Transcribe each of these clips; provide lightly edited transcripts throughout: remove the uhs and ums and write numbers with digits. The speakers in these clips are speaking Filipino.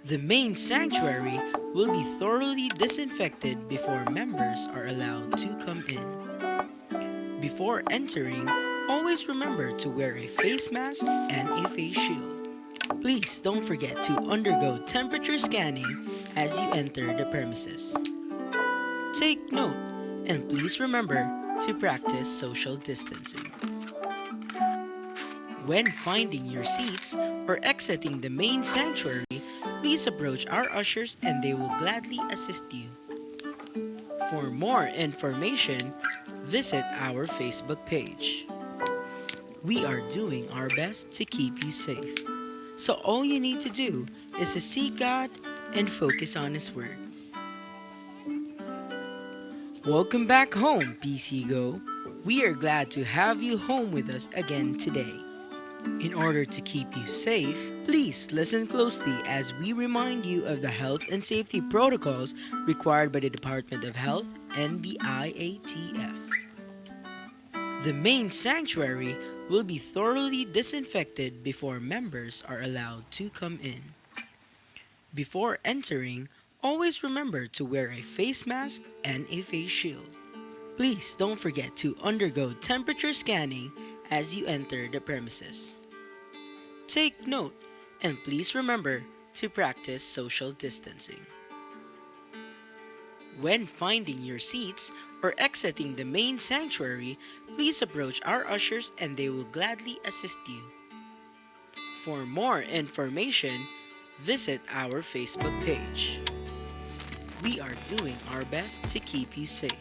The main sanctuary will be thoroughly disinfected before members are allowed to come in. Before entering, always remember to wear a face mask and a face shield. Please don't forget to undergo temperature scanning as you enter the premises. Take note and please remember to practice social distancing. When finding your seats or exiting the main sanctuary, please approach our ushers and they will gladly assist you. For more information, visit our Facebook page. We are doing our best to keep you safe. So all you need to do is to seek God and focus on His Word. Welcome back home, PC Go. We are glad to have you home with us again today. In order to keep you safe, please listen closely as we remind you of the health and safety protocols required by the Department of Health and the IATF. The main sanctuary will be thoroughly disinfected before members are allowed to come in. Before entering, always remember to wear a face mask and a face shield. Please don't forget to undergo temperature scanning as you enter the premises. Take note and please remember to practice social distancing. When finding your seats or exiting the main sanctuary, please approach our ushers and they will gladly assist you. For more information, visit our Facebook page. We are doing our best to keep you safe.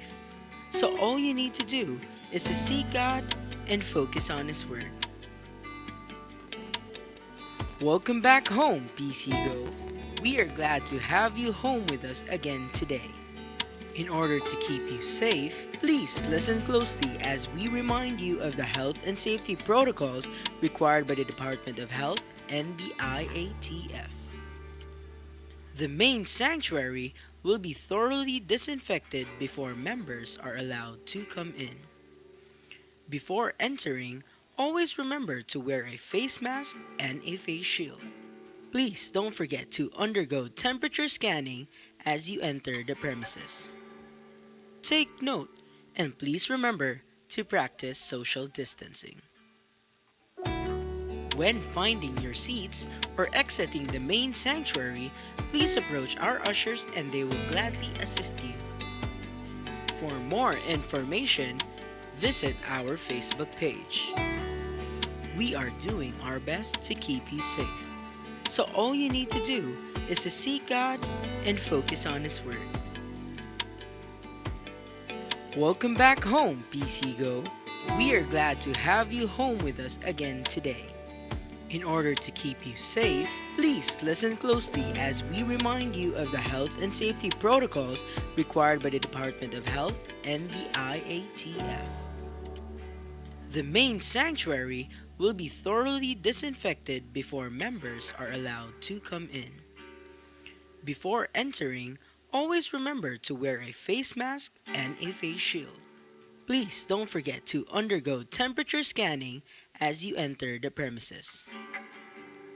So all you need to do is to seek God and focus on His Word. Welcome back home, PC Go. We are glad to have you home with us again today. In order to keep you safe, please listen closely as we remind you of the health and safety protocols required by the Department of Health and the IATF. The main sanctuary will be thoroughly disinfected before members are allowed to come in. Before entering, always remember to wear a face mask and a face shield. Please don't forget to undergo temperature scanning as you enter the premises. Take note and please remember to practice social distancing. When finding your seats or exiting the main sanctuary, please approach our ushers and they will gladly assist you. For more information, visit our Facebook page. We are doing our best to keep you safe. So all you need to do is to seek God and focus on His Word. Welcome back home, PC Go. We are glad to have you home with us again today. In order to keep you safe, please listen closely as we remind you of the health and safety protocols required by the Department of Health and the IATF. The main sanctuary will be thoroughly disinfected before members are allowed to come in. Before entering, always remember to wear a face mask and a face shield. Please don't forget to undergo temperature scanning as you enter the premises.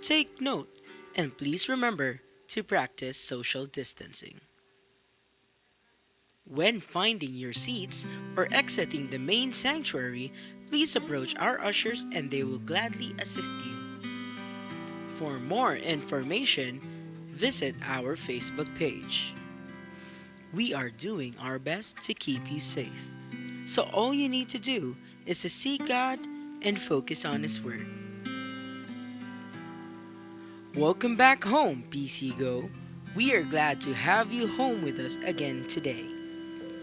Take note and please remember to practice social distancing. When finding your seats or exiting the main sanctuary, please approach our ushers and they will gladly assist you. For more information, visit our Facebook page. We are doing our best to keep you safe. So all you need to do is to seek God and focus on His Word. Welcome back home, PC Go. We are glad to have you home with us again today.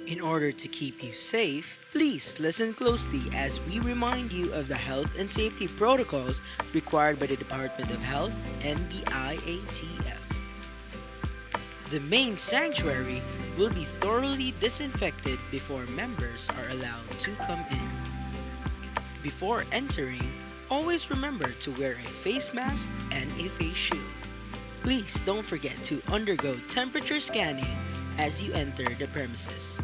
In order to keep you safe, please listen closely as we remind you of the health and safety protocols required by the Department of Health and the IATF. The main sanctuary will be thoroughly disinfected before members are allowed to come in. Before entering, always remember to wear a face mask and a face shield. Please don't forget to undergo temperature scanning as you enter the premises.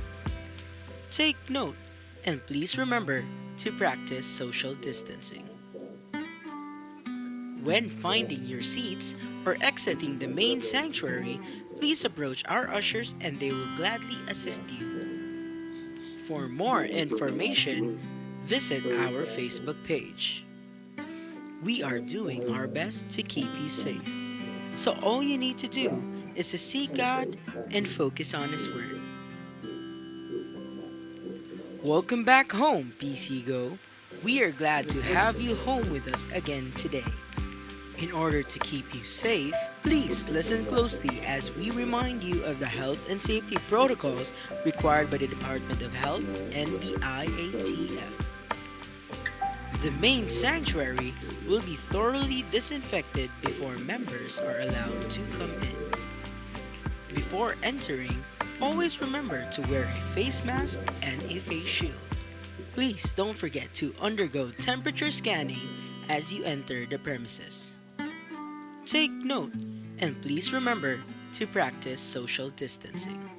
Take note and please remember to practice social distancing. When finding your seats or exiting the main sanctuary, please approach our ushers and they will gladly assist you. For more information, visit our Facebook page. We are doing our best to keep you safe. So all you need to do is to seek God and focus on His Word. Welcome back home, PC Go. We are glad to have you home with us again today. In order to keep you safe, please listen closely as we remind you of the health and safety protocols required by the Department of Health and the IATF. The main sanctuary will be thoroughly disinfected before members are allowed to come in. Before entering, always remember to wear a face mask and a face shield. Please don't forget to undergo temperature scanning as you enter the premises. Take note and please remember to practice social distancing.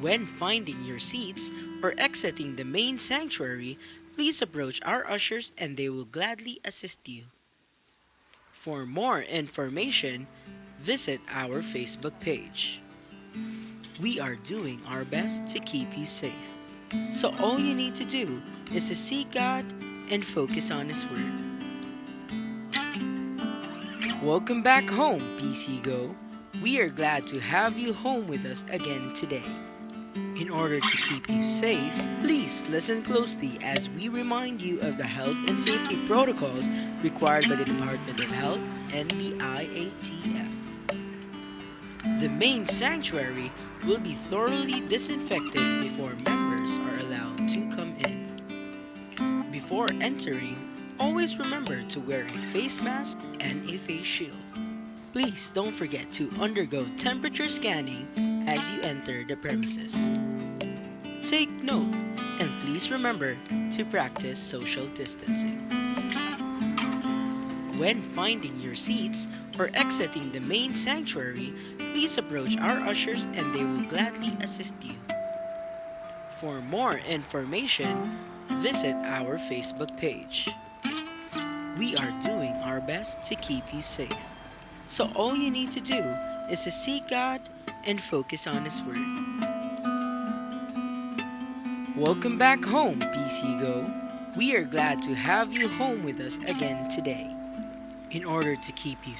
When finding your seats or exiting the main sanctuary, please approach our ushers and they will gladly assist you. For more information, visit our Facebook page. We are doing our best to keep you safe. So all you need to do is to seek God and focus on His Word. Welcome back home, PC Go. We are glad to have you home with us again today. In order to keep you safe, please listen closely as we remind you of the health and safety protocols required by the Department of Health and the IATF. The main sanctuary will be thoroughly disinfected before members are allowed to come in. Before entering, always remember to wear a face mask and a face shield. Please don't forget to undergo temperature scanning as you enter the premises. Take note and please remember to practice social distancing. When finding your seats or exiting the main sanctuary, please approach our ushers and they will gladly assist you. For more information, visit our Facebook page. We are doing our best to keep you safe. So all you need to do is to seek God and focus on His Word. Welcome back home, PC Go. We are glad to have you home with us again today. In order to keep you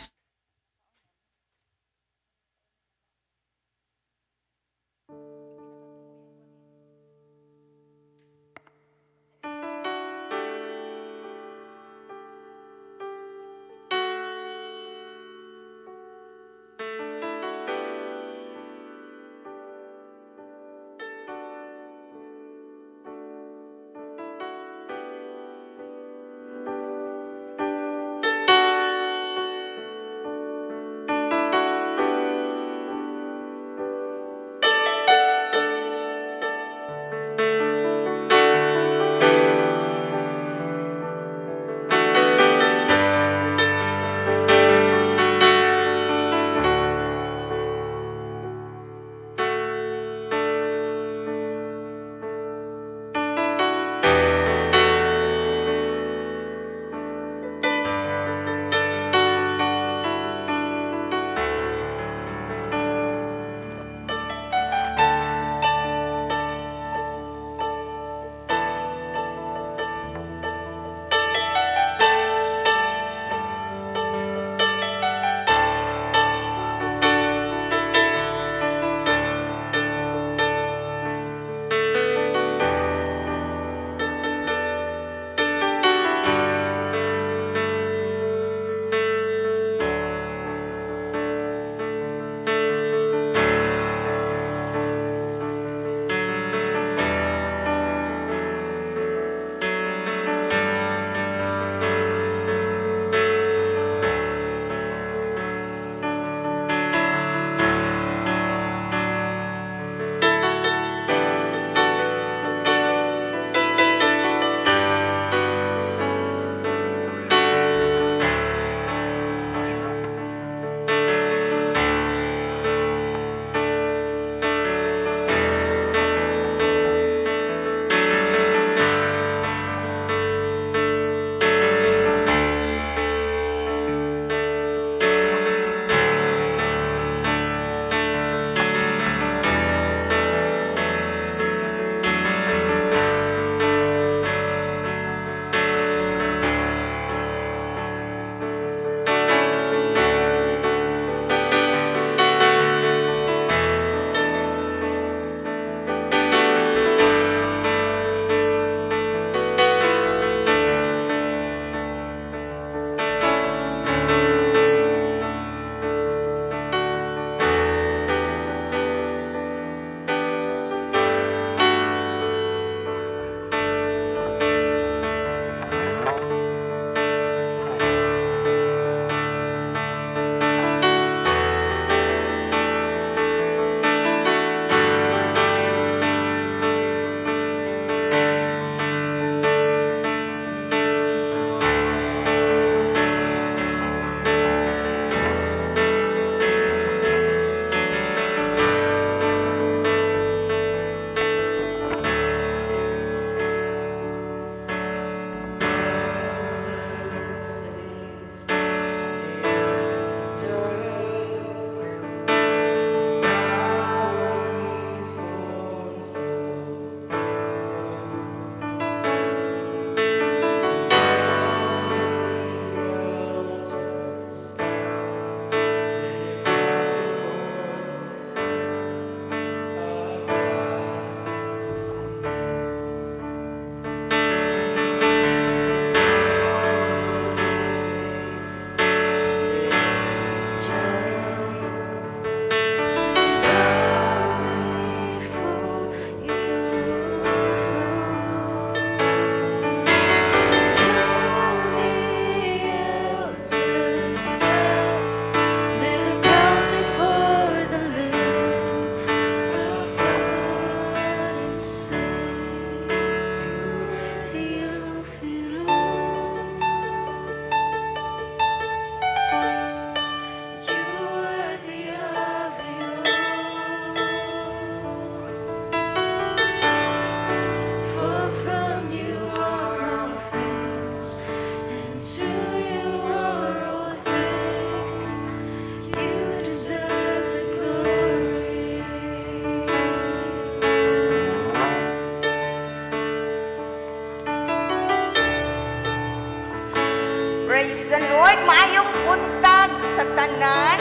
the Lord. Maayong buntag sa tanan.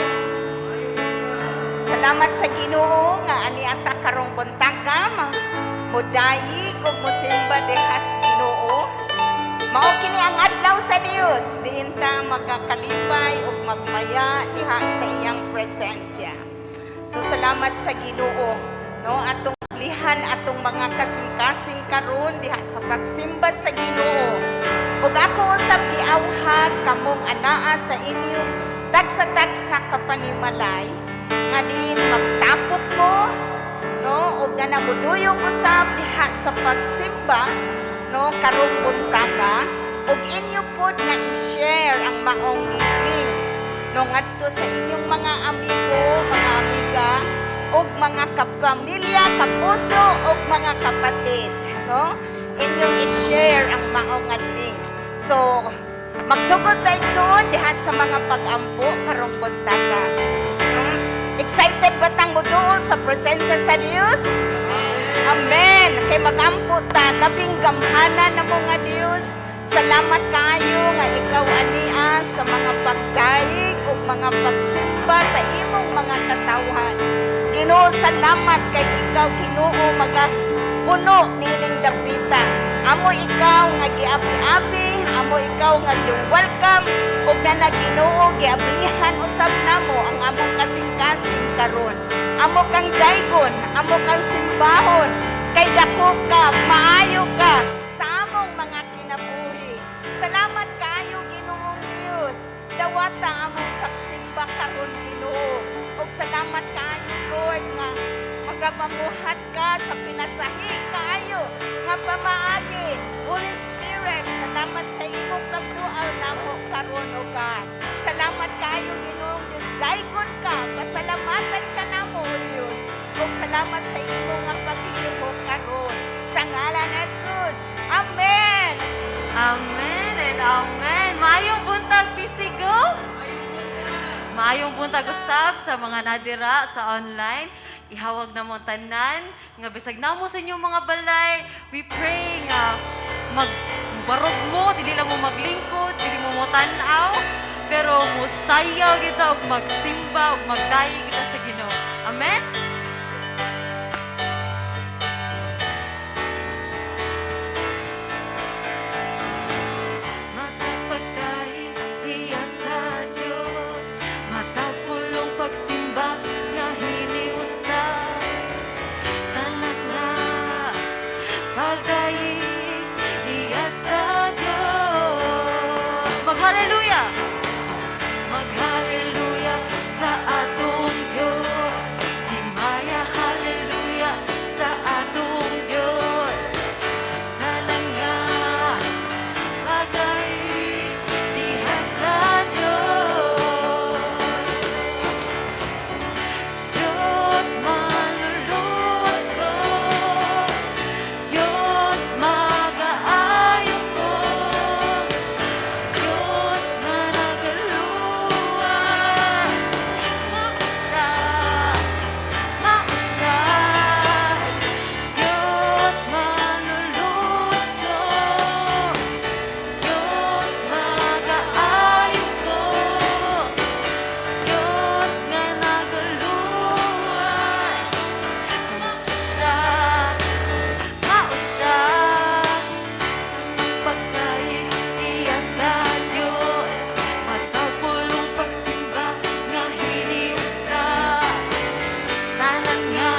Salamat sa Ginoo nga ani ata karong buntag ka modayi ug mosimba dehas Ginoo. Mao kini ang adlaw sa Dios diin ta magakalipay ug magmaya diha sa iyang presensya. So salamat sa Ginoo no atong lihan atong mga kasing-kasing karon diha sa pagsimba sa Ginoo. Ug ako usab giawhag kamong anaa sa inyong tagsa-tagsa kapanimalay nga din magtapok mo no ug na namuduyog usab diha sa pagsimba no karong buntaga ug inyo pod nga i-share ang maong link no ngadto sa inyong mga amigo, mga amiga ug mga kapamilya, kapuso ug mga kapatid no inyong i-share ang maong link. So magsugod tayo soon diha sa mga pag-ampo karong buntaga. Excited ba tang muduol sa presensya sa Dios? Amen. Kay mag-ampo ta labing gamhanan na mo nga Dios. Salamat kayo nga ikaw ania sa mga pagdaig ug mga pagsimba sa imong mga katawhan. Ginoo, salamat kay ikaw Ginoo magapuno nining dapita. Amo ikaw nga giabi-abi, amo ikaw nga gi-welcome ug na Ginoo giablihan usab namo ang among kasing-kasing karon. Amo kang daygon, amo kang simbahon, kay dako ka, maayo ka sa among mga kinabuhi. Salamat kaayo Ginoong Dios. Dawata among pagsimba karon Ginoo. Ug salamat kaayo Lord nga magapamuhat ka sa pinasahi kaayo nga pamaagi. Holy Spirit, salamat sa imong pagdual namo karon o God. Salamat kaayo Ginoong Dios. Daygon ka, pasalamatan ka namo o Dios. Ug salamat sa imong nga paglihok karon sa ngalan ni Jesus. Amen. Amen and amen. Maayong buntag Pisigo. Maayong buntag usab sa mga nadira sa online. Ihawag na mo tanan nga bisag namo sa inyong mga balay. We pray nga magbarog mo, dili lang mo maglingkod, dili mo tan-aw, pero musayaw kita ug magsimba ug magdayi kita sa Ginoo. Amen. Matapagdayi iya sa Dios, matapulong pagsimba nga hiniusap. Kanan nga pagdayi iya sa Dios. Mag-hallelujah! Mag-hallelujah sa atong Diyos. Himaya hallelujah sa atong Diyos. Kanan nga pagdayi iya sa Diyos. Diyos manlulus ko, Diyos mag-aayo ko, Diyos nga nagaluwas. Mao siya, Diyos manlulus ko, Diyos mag-aayo ko, Diyos nga nagaluwas. Mao siya, pagkain iya sa Diyos, matapulong pagsimba nga hiniusap. Tanan nga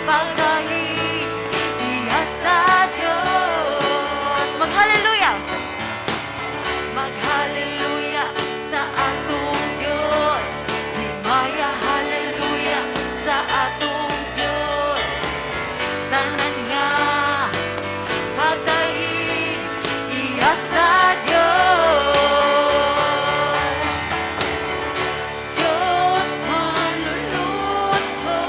pagkain iya sa Diyos. Mag-hallelujah! Mag-hallelujah sa atong Diyos. Himaya hallelujah sa atong Diyos. Tanan nga pagdaig iya sa Diyos. Diyos manlulus ko,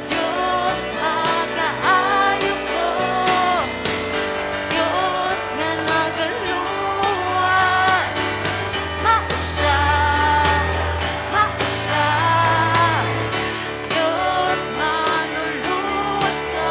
Diyos mag-aayo ko, Diyos nga nagaluwas. Mao siya, Diyos manlulus ko,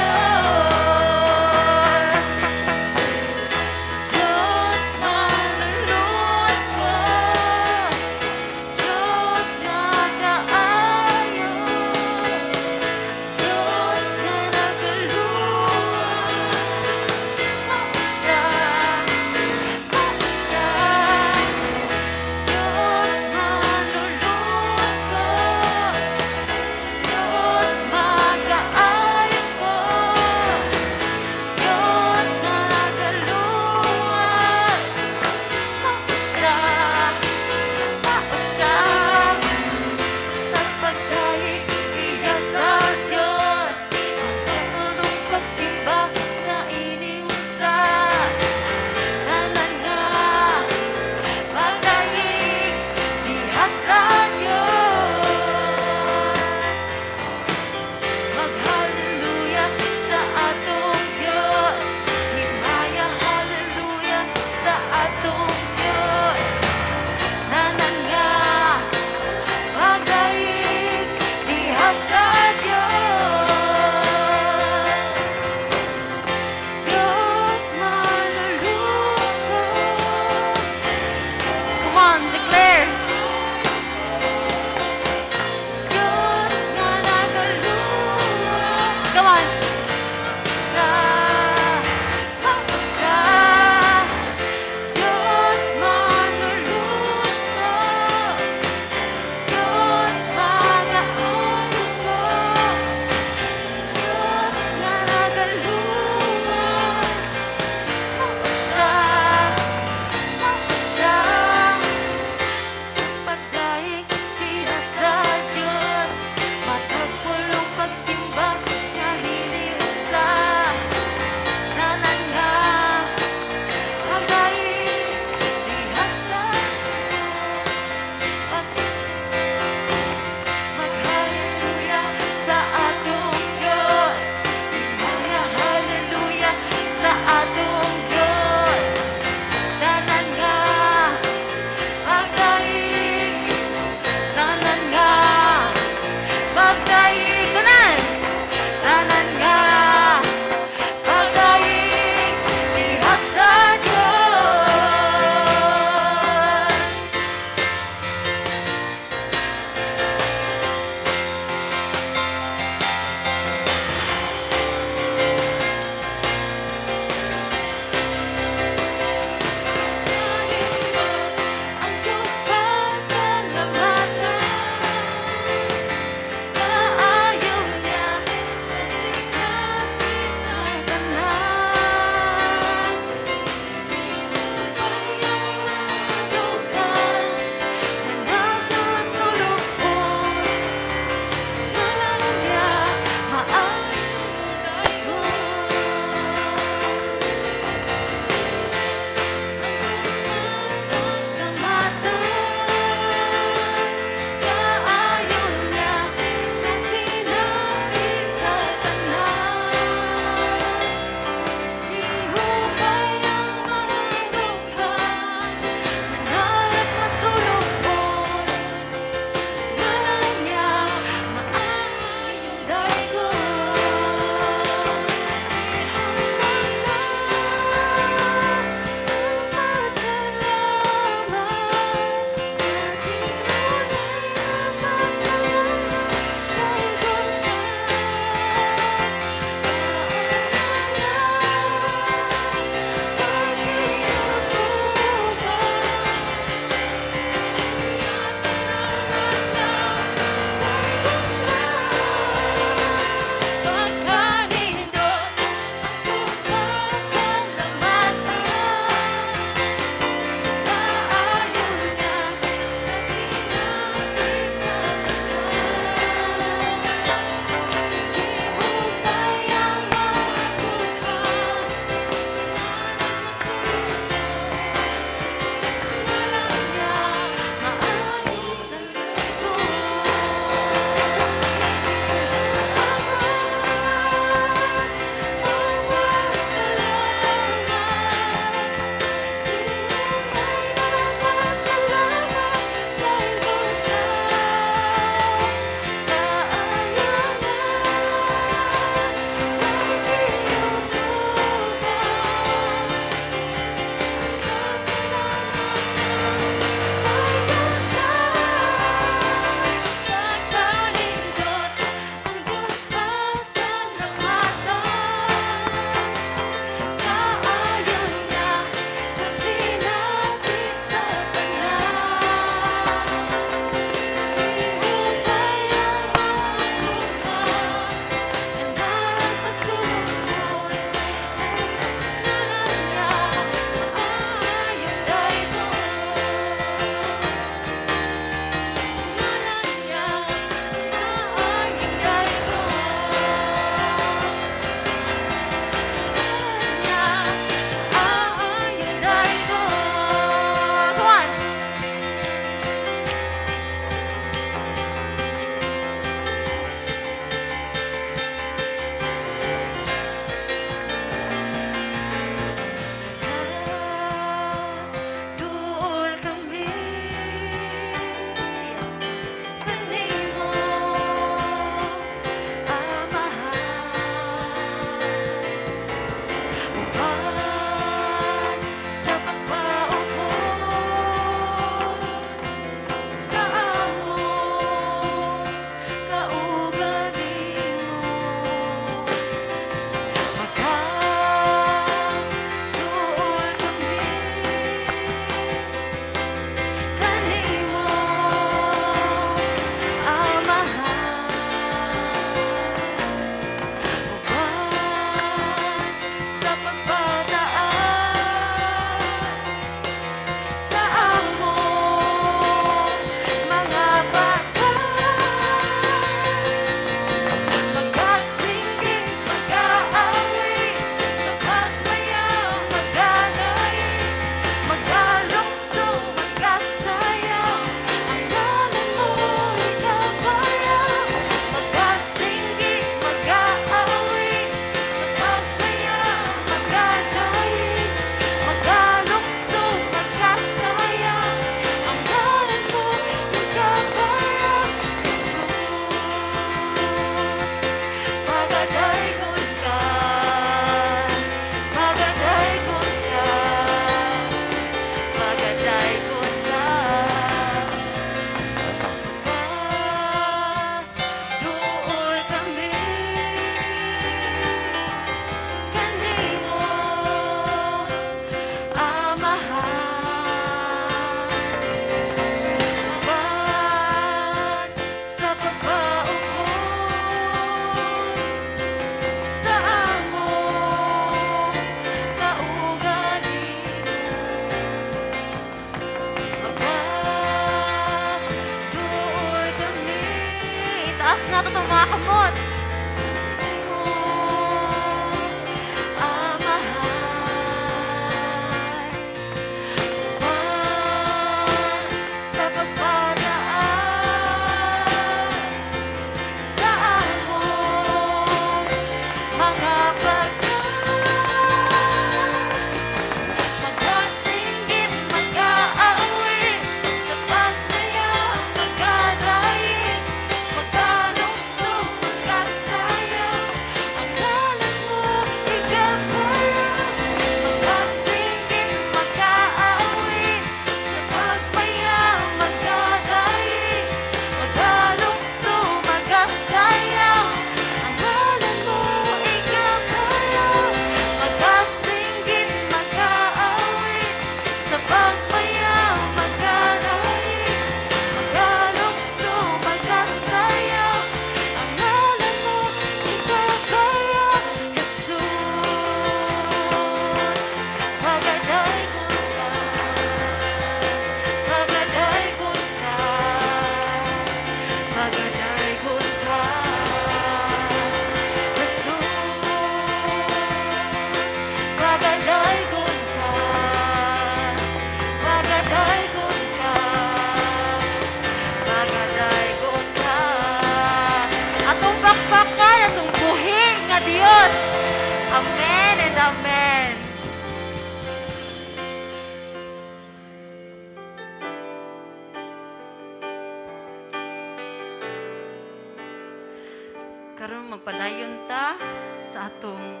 karon magpadayon ta sa atong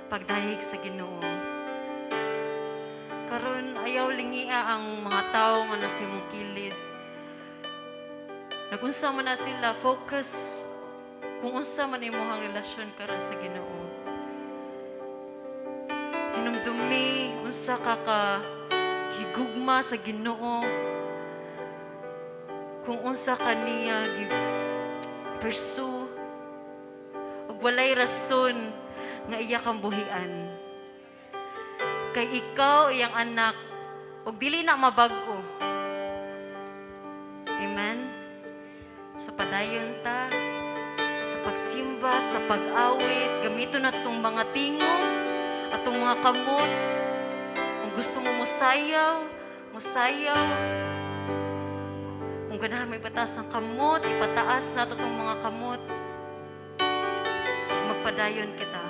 pagdahig sa Ginoo. Karon ayaw lingia ang mga tawo nga nasa imong kilid. Nagunsa man na sila, focus kung unsa man imong relasyon karon sa Ginoo. Hinumdumi unsa ka higugma sa Ginoo. Kung unsa ka niya pursue ug walay rason nga iya kang buhian. Kay ikaw iyang anak ug dili na mabag-o. Amen. Sa padayon ta, sa pagsimba, sa pag-awit, gamiton nato tong mga tingog, atong mga kamot. Kung gusto mo musayaw, musayaw. Kung ganahan may pataas ang kamot, ipataas nato tong mga kamot. Magpadayon kita.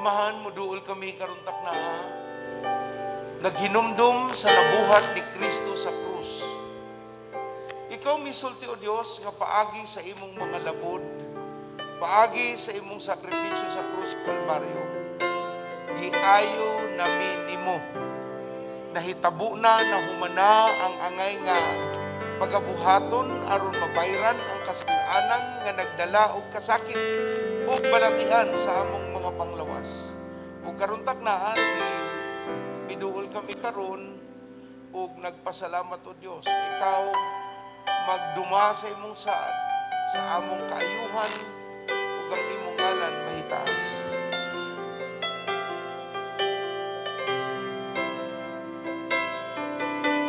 Amahan, muduol kami karuntak na naghinumdum sa nabuhat ni Kristo sa krus. Ikaw misulti o Dios nga paagi sa imong mga labod, paagi sa imong sakripisyo sa krus Kalbaryo. Giayo namin nimo. Nahitabo na humana ang angay nga pagabuhaton aron mabayran ang kasalanan nga nagdala og kasakit ug balatian sa among mga panglawas. Ug karuntak na miduol kami karon ug nagpasalamat o Dios ikaw magduma sa imong saad sa among kaayuhan ug ang imong ngalan mahitaas.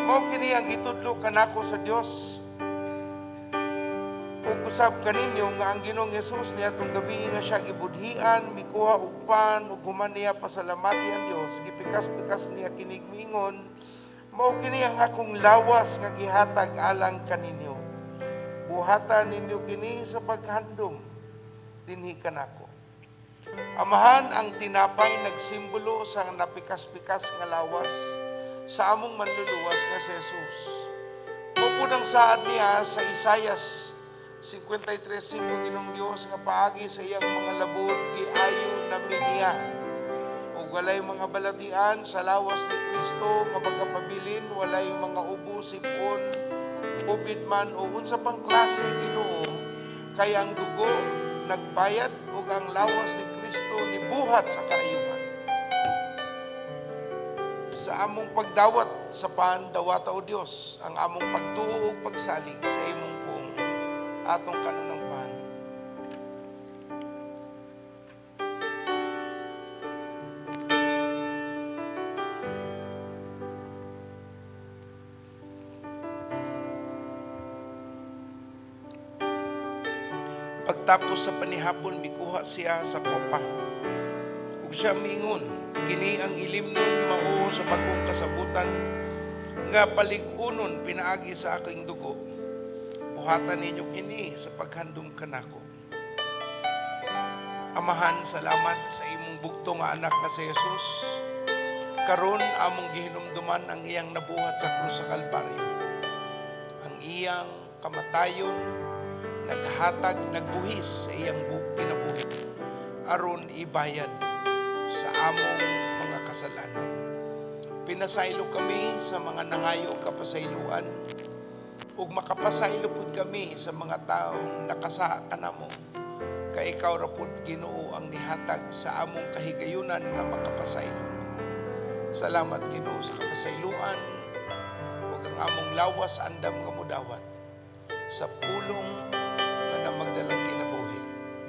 Mao kini ang gitudlo kanako sa Dios. Ug usab kaninyo nga ang Ginoong Hesus niadtong gabi nga siya gibudhian, mikuha og pan ug human niya pasalamati ang Dios, gipikas-pikas niya kinig miingon, mao kini ang akong lawas nga gihatag alang kaninyo. Buhatan ninyo kini sa paghandom dinhi kanako. Amahan, ang tinapay nagsimbolo sa napikas-pikas nga lawas sa among manluluwas nga si Jesus. Mupudang saad niya sa Isayas 53:5, Ginoong Dios nga paagi sa iyang mga labod giayo namin niya. Ug walay mga balatian sa lawas ni Kristo nga magapabilin, walay mga ubo, sipon, upid man o unsa pang klase Ginoo, kay ang dugo nagbayad ug ang lawas ni Kristo nibuhat sa kaayuhan. Sa among pagdawat sa pandawata o Dios, ang among pagtuo ug pagsalig sa imong pong atong kanunang pan. Pagtapos sa panihapon, mikuha siya sa kopa. Ug siya miingon, kini ang ilim nun mao sa bagong kasabutan nga paligunon pinaagi sa aking dugo. Buhatan ninyo kini sa paghandom kanako. Amahan, salamat sa imong bugto nga anak nga si Jesus. Karon among gihinumduman ang iyang nabuhat sa krus sa Kalbaryo. Ang iyang kamatayon naghatag, nagbuhis sa iyang kinabuhi aron ibayad sa among mga kasalanan. Pinasaylo kami sa mga nangayo kapasayloan ug makapasaylo pud kami sa mga taong nakasa kanamo. Kay ikaw ra pud Ginoo ang nihatag sa among kahigayunan nga makapasaylo. Salamat Ginoo sa kapasayloan ug ang among lawas andam nga mudawat sa pulong nga magdalang kinabuhi.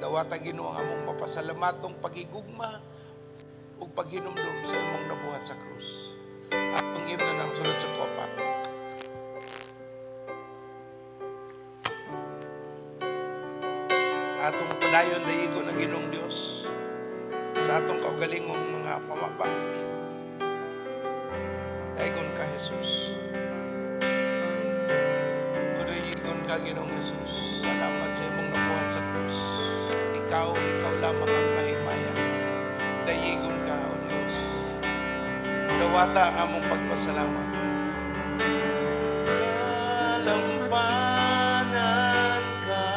Dawata Ginoo ang among mapasalamatong pagigugma ug paghinumdum sa imong nabuhat sa krus. Atong imna ng sulod sa kopa. Atong padayon dayigon ng Ginoong Dios sa atong kaugalingong mga pamaba. Dayigon ka Jesus. Dayigon ka Ginoong Jesus. Salamat sa imong nabuhat sa krus. Ikaw lamang ang mahimaya. Dayigon ka, O Diyos. Dawata among pagpasalamat. Nalampanan ka,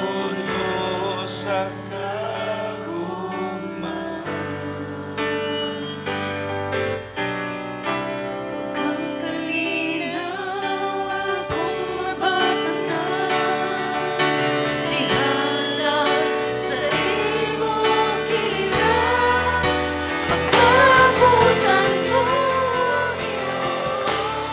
O Diyos sa saguma. Kang kalinaw akong mabatangan, lihala sa imong kiliran, pagkabutan mo, Ginoo.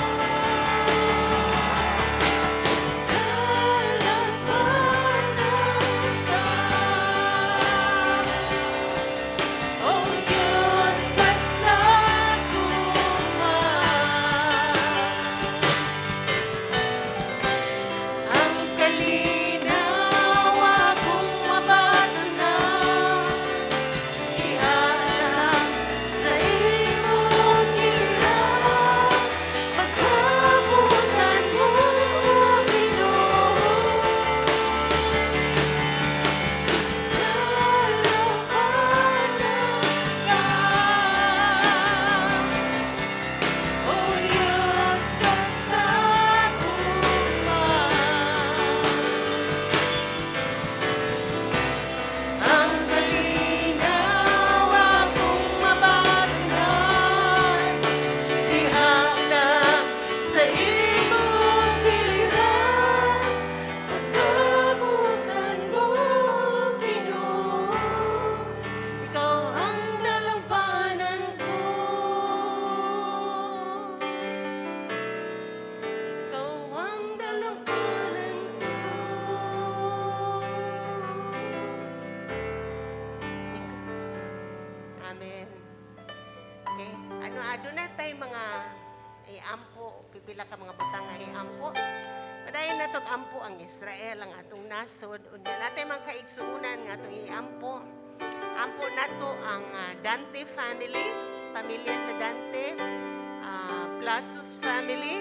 doon na tayo mga ampo, pipila ka mga butang nga ampo. Padayon na tog ampo ang Israel, ang atong nasod. Unya natin mga kaigsuunan nga atong ampo. Ampo nato ang Dante family, pamilya sa Dante, Plasus family.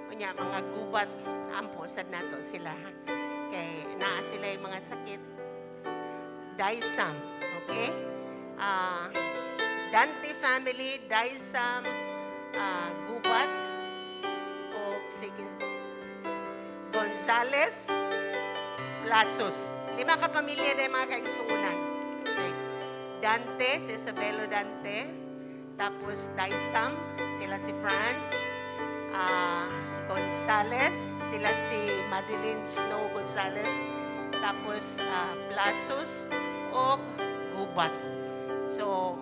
Unya mga gubat, ampo sad nato sila. Kay naa sila yung mga sakit. Daisam, okay? Dante family, Daisam, Gubat, o sige, Gonzales, Plasos. 5 ka pamilya na yung mga kaigsuunan. Okay. Dante, si Isabelo Dante. Tapos Daisam, sila si Franz. Gonzales, sila si Madeline Snow Gonzales. Tapos Plasos o Gubat. So,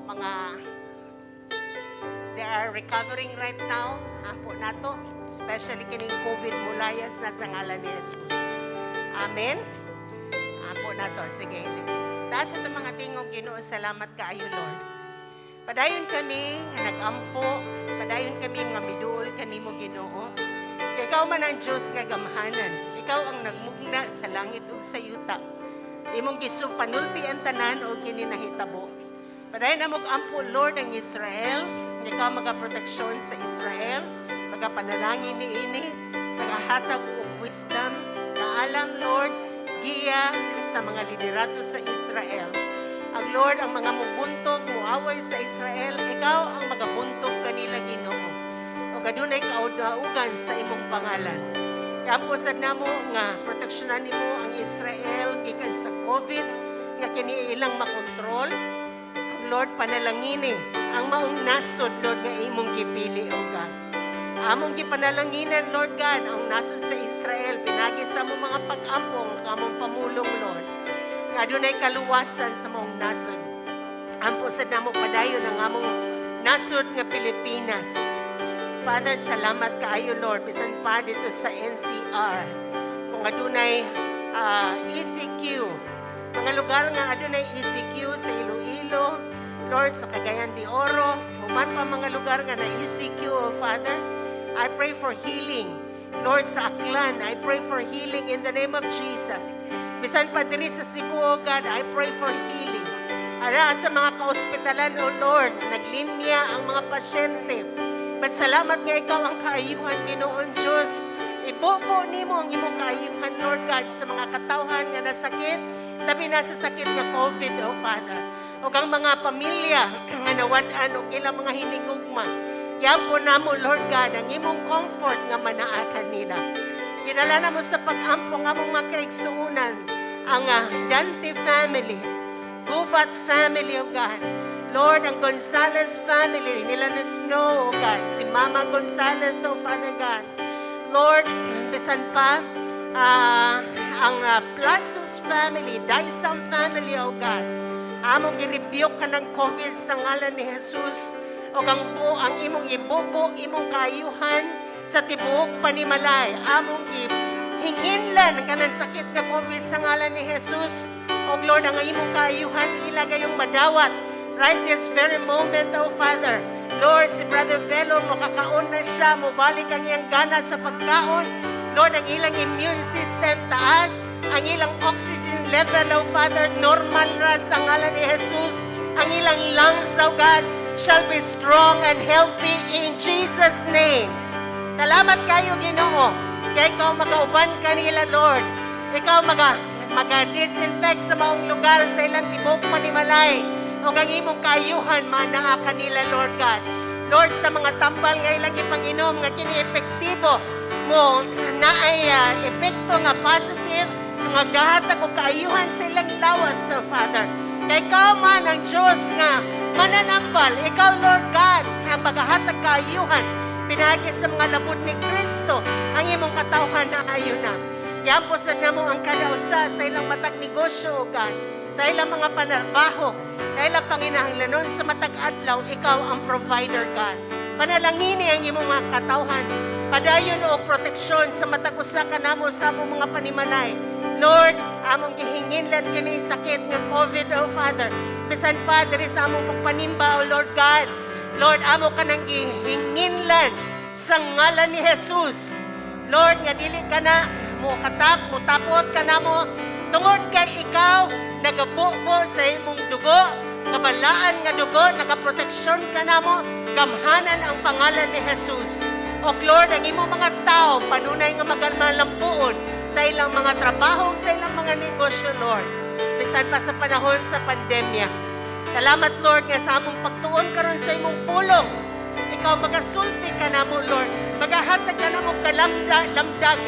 they are recovering right now. Ampo nato, especially kining COVID mulayas na sa ngalan ni Jesus. Amen. Ampo nato, sige. Taas ito mga tingog, Ginoo, salamat kaayo, Lord. Padayon kami nga nag-ampo, padayon kami nga miduol kanimo, Ginoo. Ikaw man ang Diyos nga gamhanan. Ikaw ang nagmugna sa langit o sa yuta. Imong gisupanulti ang tanan o kininahitabo. Padayon na mag-ampo, Lord, ang Israel. Ikaw magaproteksyon sa Israel. Magapanalangin ni ini. Magahatag o wisdom. Kaalam, Lord, giya sa mga liderato sa Israel. Ang Lord, ang mga mubuntog, muaway sa Israel, ikaw ang magabuntog kanila, Ginoo. O gadunay kaudaugan sa imong pangalan. Kaya sad namo nga proteksyonan nimo ang Israel gikan sa COVID nga kini ilang makontrol. Lord, panalangini ang maong nasod, Lord, nga imong gipili, O God. Among gipanalanginan, Lord God, ang nasod sa Israel, pinagi sa mong mga pag-ampong, among pamulong, Lord. Nga dunay kaluwasan sa maong nasod. Ampo sa namo padayon ang among nasod nga Pilipinas. Father, salamat kaayo, Lord, bisan pa dito sa NCR. Kung adunay ECQ, mga lugar nga adunay ECQ sa Iloilo, Lord, sa Cagayan de Oro, human pa mga lugar nga na ECQ, oh Father, I pray for healing. Lord, sa Aklan, I pray for healing in the name of Jesus. Bisan pa diri sa Cebu, oh God, I pray for healing. Ara sa mga kaospitalan, oh Lord, naglinya ang mga pasyente. But salamat nga ikaw ang kaayuhan, Ginoon Diyos. Ibubo nimo ang imong kaayuhan, Lord God, sa mga katawhan nga nasakit, labi na sa sakit nga COVID, oh Father. O ang mga pamilya nga nawad-an o ilang mga hinigugma. Yapo na mo, Lord God, ang imong comfort nga manaa kanila. Kinala na mo sa pag-ampo nga mong mga kaigsuunan ang Dante family, Gubat family, O God. Lord, ang Gonzales family, nila na Snow, O God, si Mama Gonzales, O Father God. Lord, bisan pa, ang Plasus family, Daisam family, O God. Among i-rebuke ka ng COVID sa ngalan ni Jesus. O ang imong ibubo, imong kaayuhan sa tibuok panimalay. Among hinginlan ka ng sakit na COVID sa ngalan ni Jesus. O Lord, ang imong kaayuhan ilagay yung madawat. Right this very moment, O Father. Lord, si Brother Bello, makakaon na siya. Mubalik ang iyang gana sa pagkaon. Lord, ang ilang immune system taas. Ang ilang oxygen level, O Father, normal ra sa ngalan ni Jesus. Ang ilang lungs, O God, shall be strong and healthy in Jesus' name. Salamat kayo, Ginoo. Kaya ikaw mag-auban kanila, Lord. Ikaw mag-disinfect sa maong lugar sa ilang tibok manimalay. O ang imong kaayuhan, manaa kanila, Lord God. Lord, sa mga tambal nga ilang ipanginom, nga kini-epektibo mo, na ay epekto nga positive, magdahatag o kaayuhan sa ilang lawas, so Father. Kaya ikaw man ang Diyos nga mananambal. Ikaw, Lord God, ang maghahatag kaayuhan. Pinagi sa mga labod ni Kristo ang imong katawhan na ayon na. Yamposan na mo ang kadausa sa ilang matag negosyo, O God. Sa ilang mga panarbaho, sa ilang panginahanglanon sa matag adlaw, ikaw ang provider, God. Panalangini ang imong mga katawhan. Padayon o proteksyon sa matag usa ka namo sa among mga panimalay. Lord, among gihinginlan kini sakit nga COVID, O Father. Bisan pa diri sa among pagpanimba, O Lord God. Lord, amo ka nang gihinginlan sa ngalan ni Jesus. Lord, nga dili ka na mo tapot ka na mo, tungod kay ikaw, nagabubo sa imong dugo, kabalaan nga dugo, nagaproteksyon ka na mo, gamhanan ang pangalan ni Jesus. O Lord, ang imong mga tao, panunay nga magalampuon sa ilang mga trabaho, sa ilang mga negosyo, Lord. Bisan pa sa panahon sa pandemya. Salamat, Lord, nga sa among pagtuon karon sa imong pulong. Ikaw magasulti ka na mo, Lord. Magahatag ka na mo kalamdag.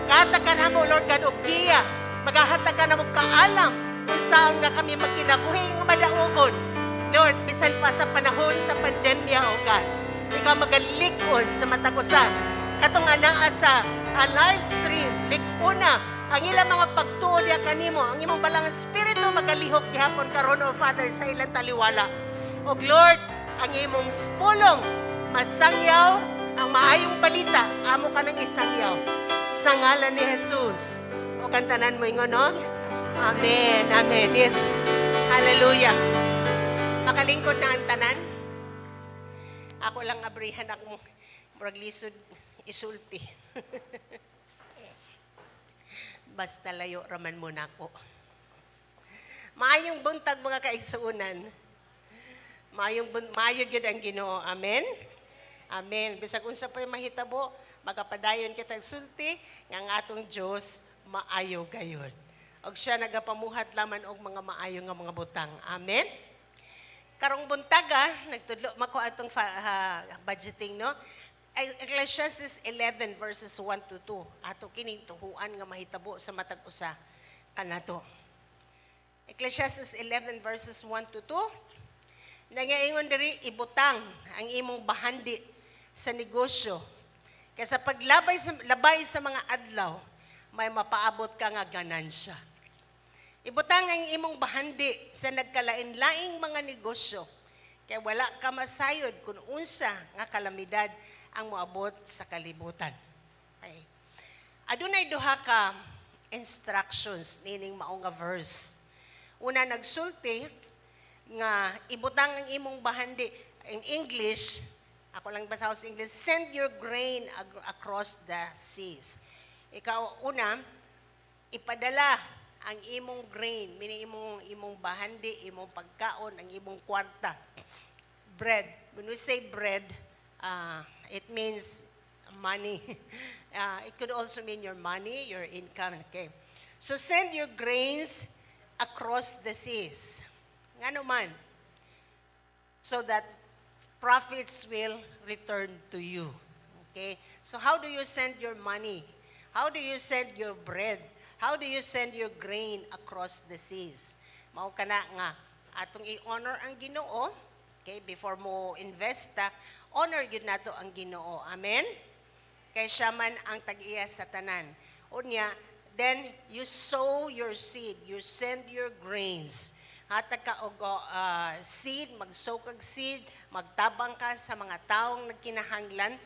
Kahatag ka na mo, Lord, kaduggiya. Magahatag ka na mo kaalam kung saan na kami magkinabuhi nga madaugon. Lord, bisan pa sa panahon sa pandemya, O God. Ikaw magalikod sa matagusan. Katong anaa sa live stream, likuna, ang ilang mga pagtuod ya kanimo, ang imong balang espiritu magalihok gihapon karon, O Father, sa ilang taliwala. O Lord, ang imong pulong masangyaw ang maayong balita, amo ka nang isangyaw sa ngalan ni Jesus. O kantanan mo ingonog. Amen. Amen. Yes. Hallelujah. Makalingkod na ang tanan. Ako lang abrihan akong murag lisod isulti. Basta layo raman mo nako. Maayong buntag mga kaigsuunan. Maayo gyud ang Ginoo. Amen. Amen. Bisag unsa pay mahitabo, magapadayon kitag sulti nga ang atong Dios maayo gayon. Og siya nagapamuhat laman og mga maayo nga mga butang. Amen. Karong buntaga, nagtudlo mako atong budgeting, no? Ecclesiastes 11 verses 1 to 2. Ato kining tuhuan nga mahitabo sa matag usa kanato. Ecclesiastes 11 verses 1 to 2. Nangaingon diri ibutang ang imong bahandi sa negosyo. Kaya sa labay sa mga adlaw, may mapaabot ka nga ganansya. Ibutang ang imong bahandi sa nagkalain-laing mga negosyo. Kaya wala ka masayod kung unsa nga kalamidad ang moabot sa kalibutan. Okay. Adunay duha ka instructions nining mao nga verse. Una nagsulti nga ibutang ang imong bahandi in English, ako lang basaw sa English, send your grain across the seas. Ikaw una, ipadala ang imong grain, meaning imong bahandi, imong pagkaon, ang imong kwarta. Bread. When we say bread, it means money. It could also mean your money, your income. Okay. So send your grains across the seas. Nga naman, so that profits will return to you. Okay? So how do you send your money? How do you send your bread? How do you send your grain across the seas? Mao kana nga atong i-honor ang Ginoo. Okay, before mo investa, honor gyud nato ang Ginoo. Amen. Kay siya man ang tag-iya sa tanan. Unya, then you sow your seed, you send your grains. Hatag ka og seed, mag-sow kag seed, magtabang ka sa mga taong nagkinahanglan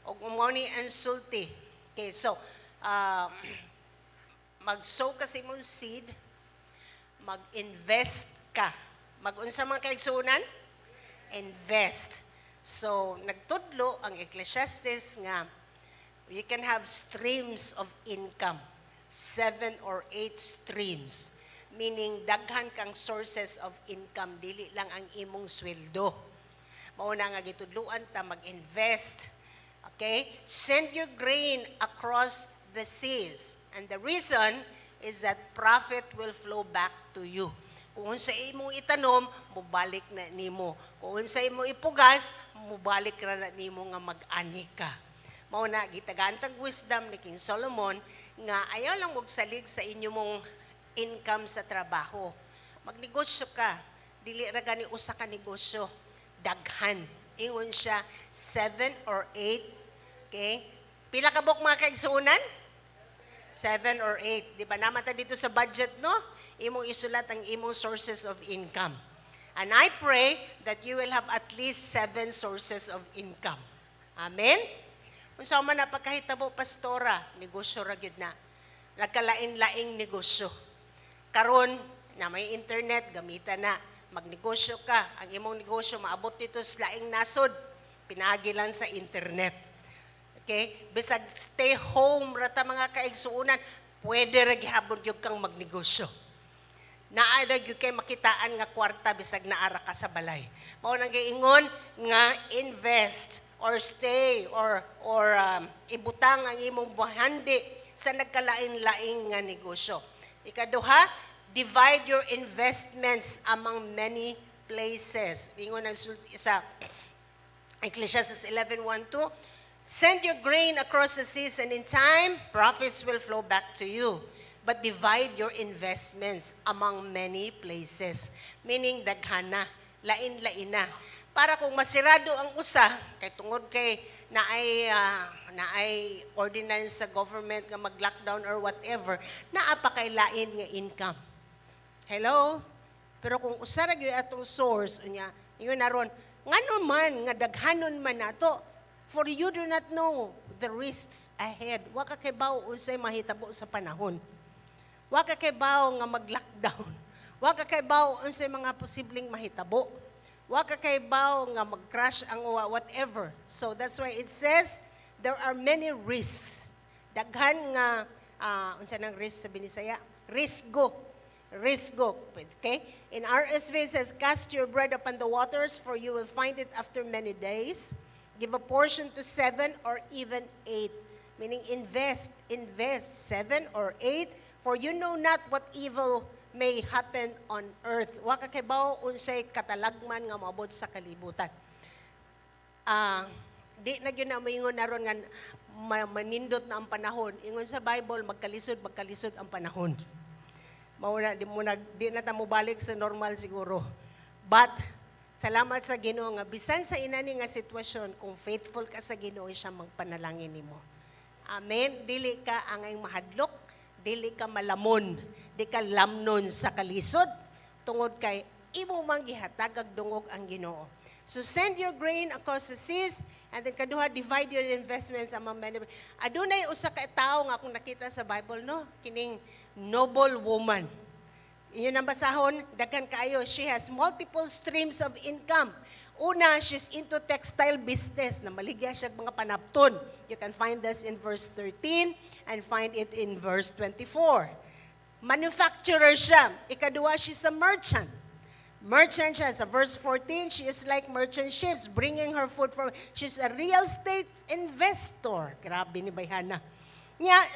og umoni ang sulti. Okay, so mag-sow ka sa imong seed, mag-invest ka. Mag-unsa man kaigsunan? Invest. So, nagtudlo ang Ecclesiastes nga you can have streams of income, 7 or 8 streams. Meaning, daghan kang sources of income, dili lang ang imong sweldo. Mauna nga gitudluan ta mag-invest. Okay? Send your grain across the seas. And the reason is that profit will flow back to you. Kung unsa imong itanom, mubalik na nimo. Kung unsa imong ipugas, mubalik na nimo nga mag-ani ka. Mao na gitagantag wisdom ni King Solomon nga ayaw lang magsalig sa inyong income sa trabaho. Magnegosyo ka. Dili ra gani usa ka negosyo. Daghan. Ingon siya 7 or 8. Okay? Pila ka buk mga kaigsuunan? 7 or 8. Di ba naman ta dito sa budget, no? Imong isulat ang imong sources of income. And I pray that you will have at least 7 sources of income. Amen? Kung saan man napagkahitabo, pastora, negosyo ra gyud na. Nagkalain-laing negosyo. Karon na may internet, gamitan na. magnegosyo ka, ang imong negosyo maabot dito sa laing nasod, pinagi lang sa internet. Okay? Bisag stay home rata mga kaigsuunan, pwede ra gihapon gyud kang magnegosyo. Naara gyud kay makitaan nga kwarta bisag naara ka sa balay. Mao nang giingon nga invest or stay or ibutang ang imong buhandi sa nagkalain-laing nga negosyo. Ikaduha, divide your investments among many places. Ingon ang sa Ecclesiastes 11:1-2, send your grain across the seas, and in time, profits will flow back to you. But divide your investments among many places. Meaning, daghana, lain-lain na. Para kung masirado ang usa, kay tungod kay naay ordinance sa government nga mag-lockdown or whatever, naa pa kay lain nga income. Hello? Pero kung usa ra gyud atong source unya, ingon naron, ngano man nga daghanon man nato, for you do not know the risks ahead. Wa ka kay bawo unsay mahitabo sa panahon. Wa ka kay bawo nga mag-lockdown. Wa ka kay bawo unsay mga posibleng mahitabo. Wa ka kay bawo nga mag-crash ang whatever. So that's why it says there are many risks. Daghan nga unsa nang risk sa Binisaya? Risgo. Okay? In RSV it says, cast your bread upon the waters, for you will find it after many days. Give a portion to 7 or even 8. Meaning invest 7 or 8, for you know not what evil may happen on earth. Wa ka kay bawo unsay katalagman nga moabot sa kalibutan. Di na gyud na moingon naron nga manindot na ang panahon. Ingon sa Bible, magkalisod ang panahon. Mauna di na ta mo balik sa normal siguro. But salamat sa Ginoo nga bisan sa inani nga sitwasyon, kung faithful ka sa Ginoo, siya magpanalangin nimo. Amen. Dili ka angay mahadlok, dili ka malamon, di ka lamnon sa kalisod, tungod kay imo mang gihatag ag dungog ang Ginoo. So send your grain across the seas, and then kaduha, divide your investments among many. Adunay usa ka tawo nga akong nakita sa Bible, no? Kining noble woman. Inyo nang basahon, daghan kaayo. She has multiple streams of income. Una, she's into textile business, na maligya siya mga panapton. You can find this in verse 13 and find it in verse 24. Manufacturer siya. Ikaduwa, she's a merchant. Merchant siya. Sa verse 14, she is like merchant ships, bringing her food from... She's a real estate investor. Grabe ni Bayhana.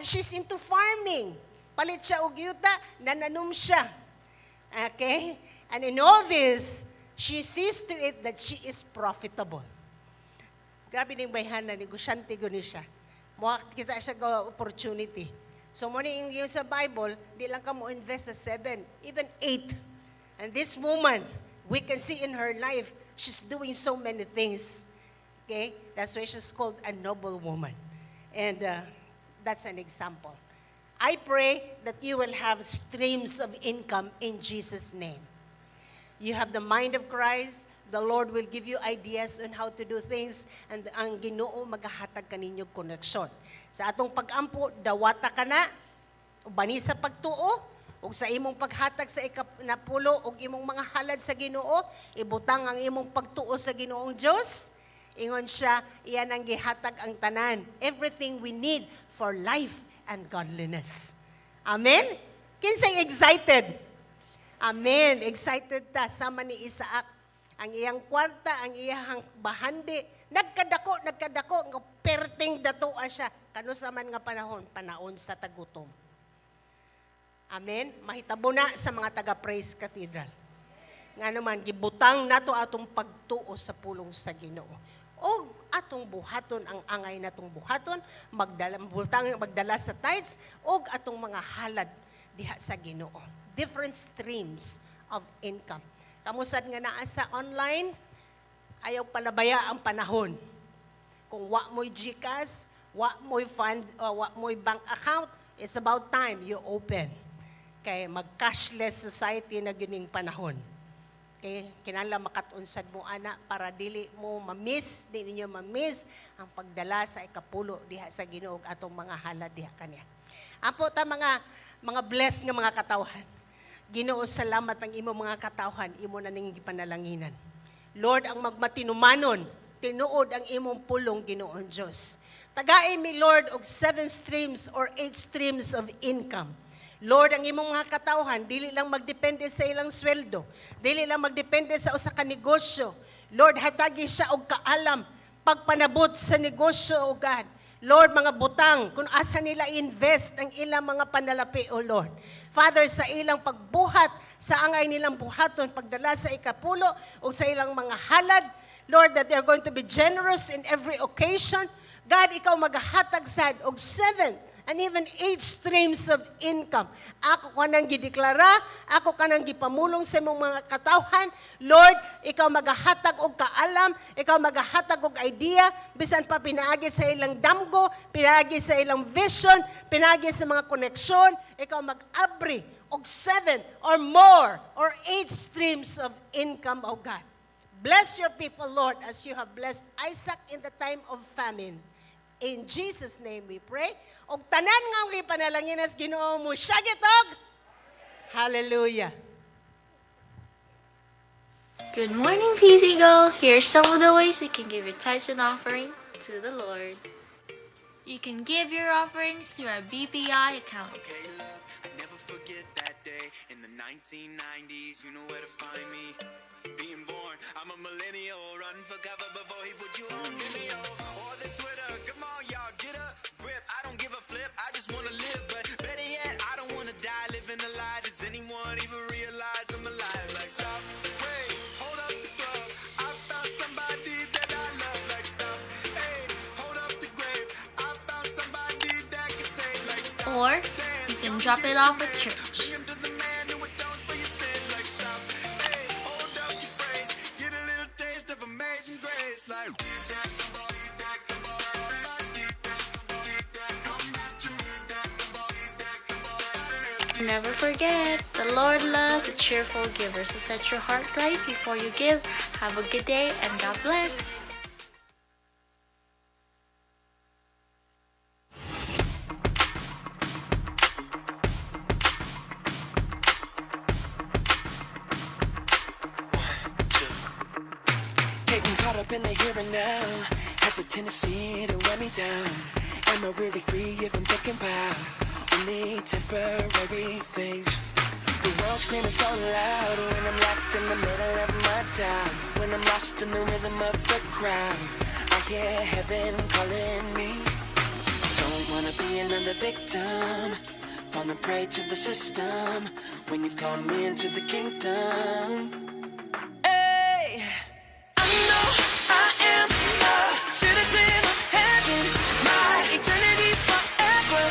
She's into farming. Palit siya og yuta, nananom siya. Okay? And in all this, she sees to it that she is profitable. Grabe ni Bayhana, negosyante guni siya. Kita siya go opportunity. So mo ni yung sa Bible, di lang ka mo invest sa 7, even 8. And this woman, we can see in her life, she's doing so many things. Okay? That's why she's called a noble woman. And that's an example. I pray that you will have streams of income in Jesus' name. You have the mind of Christ. The Lord will give you ideas on how to do things, and ang Ginoo magahatag kaninyo koneksyon. Sa atong pag-ampo, dawata ka na, bani sa pagtuo, o sa imong paghatag sa ikanapulo, o imong mga halad sa Ginoo, ibutang ang imong pagtuo sa Ginoong Diyos. Ingon siya, iyan ang gihatag ang tanan. Everything we need for life and godliness. Amen? Kinsay excited? Amen. Excited ta, sama ni Isaac. Ang iyang kwarta, ang iyang bahandi, nagkadako, nga perting datoa siya. Kano sa man nga panahon sa tagutom. Amen? Mahitabo na sa mga taga-Praise Cathedral. Nga naman, gibutang nato atong pagtuo sa pulong sa Ginoo. O atong buhaton, ang angay natong buhaton, magdala sa tithes, o atong mga halad diha sa Ginoo. Different streams of income. Kamusad nga naa sa online, ayaw palabaya ang panahon. Kung wa mo'y GCash, wa mo'y fund, wa mo'y bank account, it's about time you open. Kay mag-cashless society na gining panahon. Kay kinala makatunsad mo ana para dili mo ma-miss, di ninyo ma-miss ang pagdala sa ikapulo diha sa Ginoo atong mga halad diha kaniya. Apo ta mga blessed nga mga katawhan. Ginoo, salamat ang imo mga katawhan, imo na ning gipanalanginan. Lord, ang magmatinumanon, tinuod ang imong pulong, Ginoon Diyos. Tagaay mi, Lord, og 7 streams or 8 streams of income. Lord, ang imong mga katawhan, dili lang magdepende sa ilang sweldo, dili lang magdepende sa usa ka negosyo. Lord, hatagi siya og kaalam, pagpanabot sa negosyo, O God. Lord, mga butang, kung asa nila invest ang ilang mga panalapi, O Lord. Father, sa ilang pagbuhat, sa angay nilang buhaton, pagdala sa ikapulo, o sa ilang mga halad, Lord, that they're going to be generous in every occasion. God, ikaw maghatag sad og 7 and even 8 streams of income. Ako ka nang gideklara, ako ka nang gipamulong sa imong mga katawhan. Lord, ikaw maghatag og kaalam, ikaw maghatag og idea, bisan pa pinaagi sa ilang damgo, pinaagi sa ilang vision, pinaagi sa mga koneksyon, ikaw mag-abri og 7 or more or 8 streams of income, O God. Bless your people, Lord, as you have blessed Isaac in the time of famine. In Jesus' name we pray. Og tanan nga ang ipanalangin as Ginoo mo siya gitog. Hallelujah. Good morning, PC Go. Here's some of the ways you can give your tithes and offering to the Lord. You can give your offerings to our BPI account. I never forget that day in the 1990s. You know where to find me. Being born, I'm a millennial. Run for cover before he put you on Vimeo or the Twitter. Come on, y'all, get a grip. I don't give a flip. I just wanna live, but better yet, I don't wanna die living a lie. Does anyone even realize I'm alive? Like stop, wait, hold up the glove. I found somebody that I love. Like stop, hey, hold up the grave. I found somebody that can save. Like stop. Or you can drop it off at church. Never forget, the Lord loves a cheerful giver. So set your heart right before you give. Have a good day and God bless. Getting caught up in the here and now has a tendency to wear me down. Am I really free if I'm thinking about only temporary things? The world screaming so loud when I'm locked in the middle of my town. When I'm lost in the rhythm of the crowd, I hear heaven calling me. Don't wanna be another victim, falling prey to the system. When you've called me into the kingdom, hey, I know I am a citizen of heaven. My eternity forever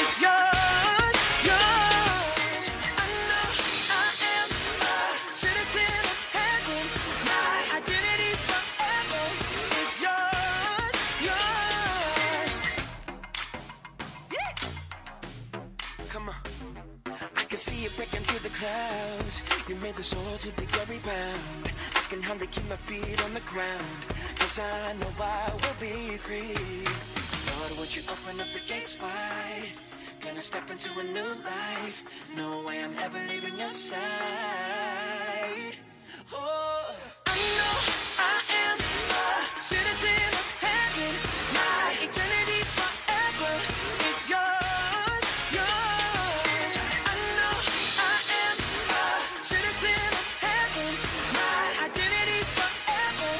is yours, yours. I know I am a citizen of heaven. My identity forever is yours, yours. Come on. I can see it breaking through the clouds. You made the soul to be glory bound. I can hardly keep my feet on the ground, 'cause I know I will be free. Lord, won't you open up the gates wide? Gonna step into a new life. No way I'm ever leaving your side. Oh, I know I am a citizen of heaven. My eternity forever is yours, yours. I know I am a citizen of heaven. My identity forever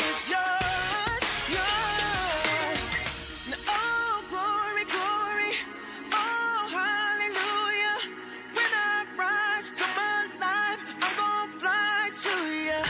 is yours, yours. Now, oh, glory, glory, oh, hallelujah. When I rise, come alive, I'm gonna fly to you.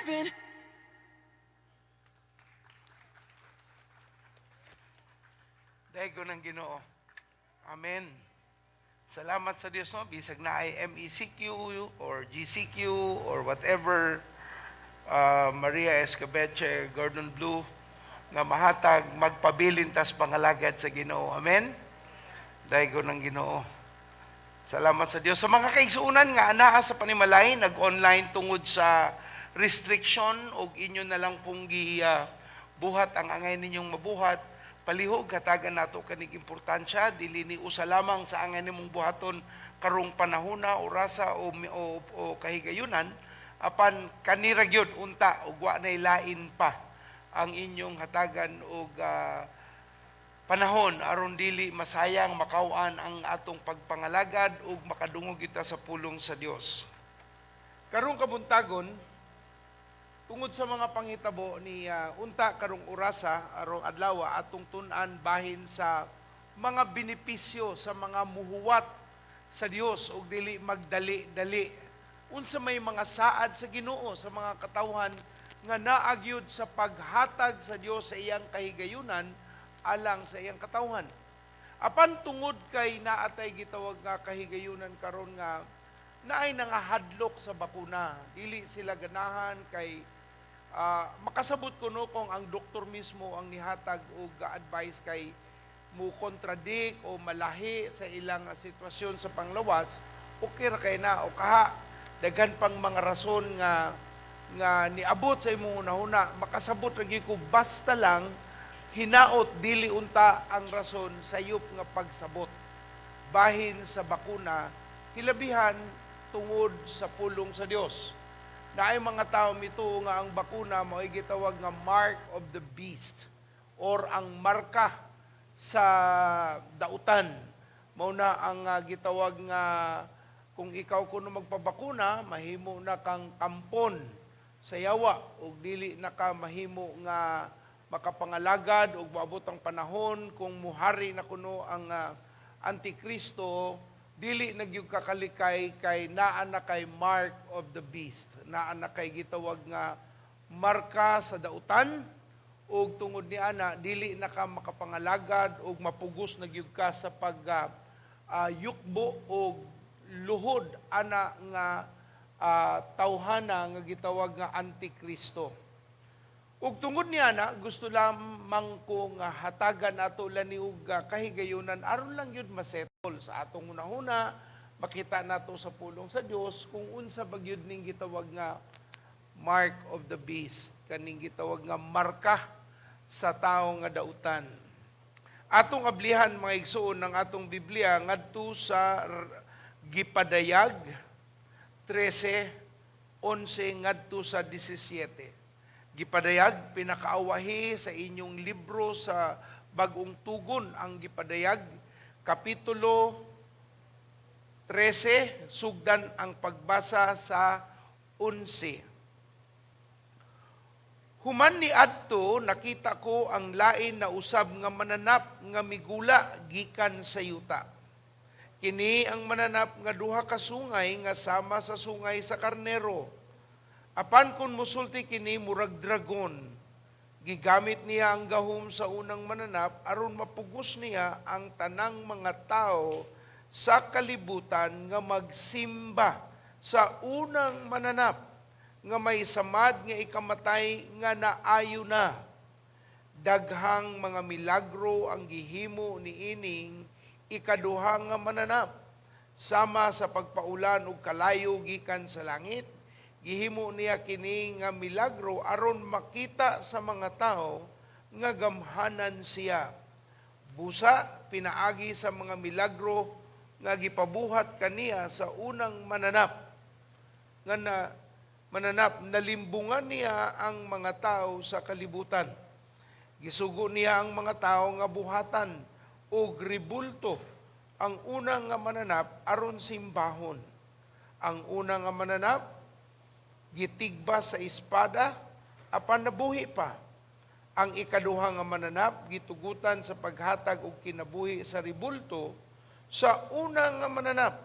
heaven. Dahil ko ng Ginoo. Amen. Salamat sa Diyos, no? Bisag na ay MECQ or GCQ or whatever, Maria Escabeche, Gordon Blue, nga mahatag, magpabilin tas pangalagad sa Ginoo. Amen? Dahil ko ng Ginoo. Salamat sa Diyos. Sa mga kaigsuunan nga anaa sa panimalay, nag-online tungod sa restriction o inyo na lang pong buhat ang angay ninyong mabuhat, palihog hatagan nato kanig importansya, dili ni usa lamang sa angay nimong buhaton karong panahona, orasa o kahigayunan, apan kanira gyud unta ug wa nay lain pa ang inyong hatagan og panahon aron dili masayang makawan ang atong pagpangalagad ug makadungog kita sa pulong sa Dios. Karong kabuntagon tungod sa mga pangitabo ni unta karong orasa arong adlaw atong tun-an bahin sa mga benepisyo sa mga muhuwat sa Dios ug dili magdali-dali. Unsa may mga saad sa Ginoo sa mga katawhan nga naagyud sa paghatag sa Dios sa iyang kahigayunan alang sa iyang katawhan. Apan tungod kay naatay gitawag nga kahigayunan karon nga naay nangahadlok sa bakuna, dili sila ganahan kay makasabot kuno kung ang doktor mismo ang nihatag og advice kay mo contradict o malahi sa ilang sitwasyon sa panglawas, okay ra kay na o kaha daghan pang mga rason nga niabot sa imong una-una, makasabot ra gyud ko basta lang hinaot dili unta ang rason sayop nga pagsabot bahin sa bakuna, hilabihan tungod sa pulong sa Dios. Naay mga tao mito nga ang bakuna mao gitawag nga mark of the beast or ang marka sa dautan. Mao na ang gitawag nga kung ikaw kuno magpabakuna, mahimo na kang kampon sa yawa ug dili na ka mahimo nga makapangalagad ug maabot ang panahon kung muhari na kuno ang Antikristo, dili nagyug kakalikay kay naa na kay mark of the beast, naa na kay gitawag nga marka sa dautan ug tungod ni ana dili na ka makapangalagad ug mapugos nagyug ka sa pag yukbo ug luhod ana nga tawhana nga gitawag nga Antikristo. Ug tungod niya na, gusto lamang ko nga hatagan ato lani og kahigayunan aron lang yun masettle sa atong una-una, makita nato sa pulong sa Dios kung unsa ba gyud ning gitawag nga mark of the beast, kaning gitawag nga marka sa tawo nga dautan. Atong ablihan mga igsuon ng atong Biblia ngadto sa Gipadayag 13:11 ngadto sa 17. Gipadayag, pinakaawahi sa inyong libro sa Bagong Tugon ang Gipadayag, Kapitulo 13, sugdan ang pagbasa sa 11. Human ni adto nakita ko ang lain na usab nga mananap nga migula gikan sa yuta. Kini ang mananap nga duha ka sungay nga sama sa sungay sa karnero. Apan kung musulti kini murag dragon, gigamit niya ang gahom sa unang mananap aron mapugos niya ang tanang mga tao sa kalibutan nga magsimba sa unang mananap nga may samad nga ikamatay nga naayo na. Daghang mga milagro ang gihimo ni ining ikaduha nga mananap sama sa pagpaulan og kalayo gikan sa langit. Gihimo niya kini nga milagro aron makita sa mga tao nga gamhanan siya. Busa pinaagi sa mga milagro nga gipabuhat kaniya sa unang mananap. Nga mananap nalimbungan niya ang mga tao sa kalibutan. Gisugo niya ang mga tao nga buhatan og ribulto ang unang nga mananap aron simbahon. Ang unang nga mananap gitigba sa espada, apan nabuhi pa. Ang ikaduha nga mananap, gitugutan sa paghatag og kinabuhi sa ribulto, sa unang nga mananap,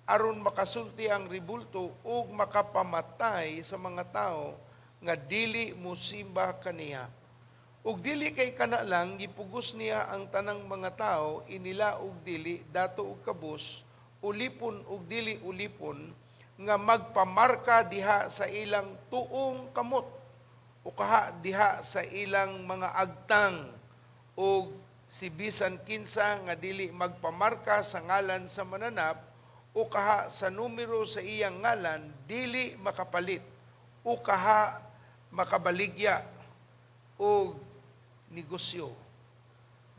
aron makasulti ang ribulto ug makapamatay sa mga tao nga dili mo simba kaniya. Ug dili kay kana lang gipugos niya ang tanang mga tao inila ug dili dato ug kabus ulipon ug dili ulipon nga magpamarka diha sa ilang tuong kamot o kaha diha sa ilang mga agtang ug si bisan kinsa nga dili magpamarka sa ngalan sa mananap o kaha sa numero sa iyang ngalan dili makapalit o kaha makabaligya o negosyo.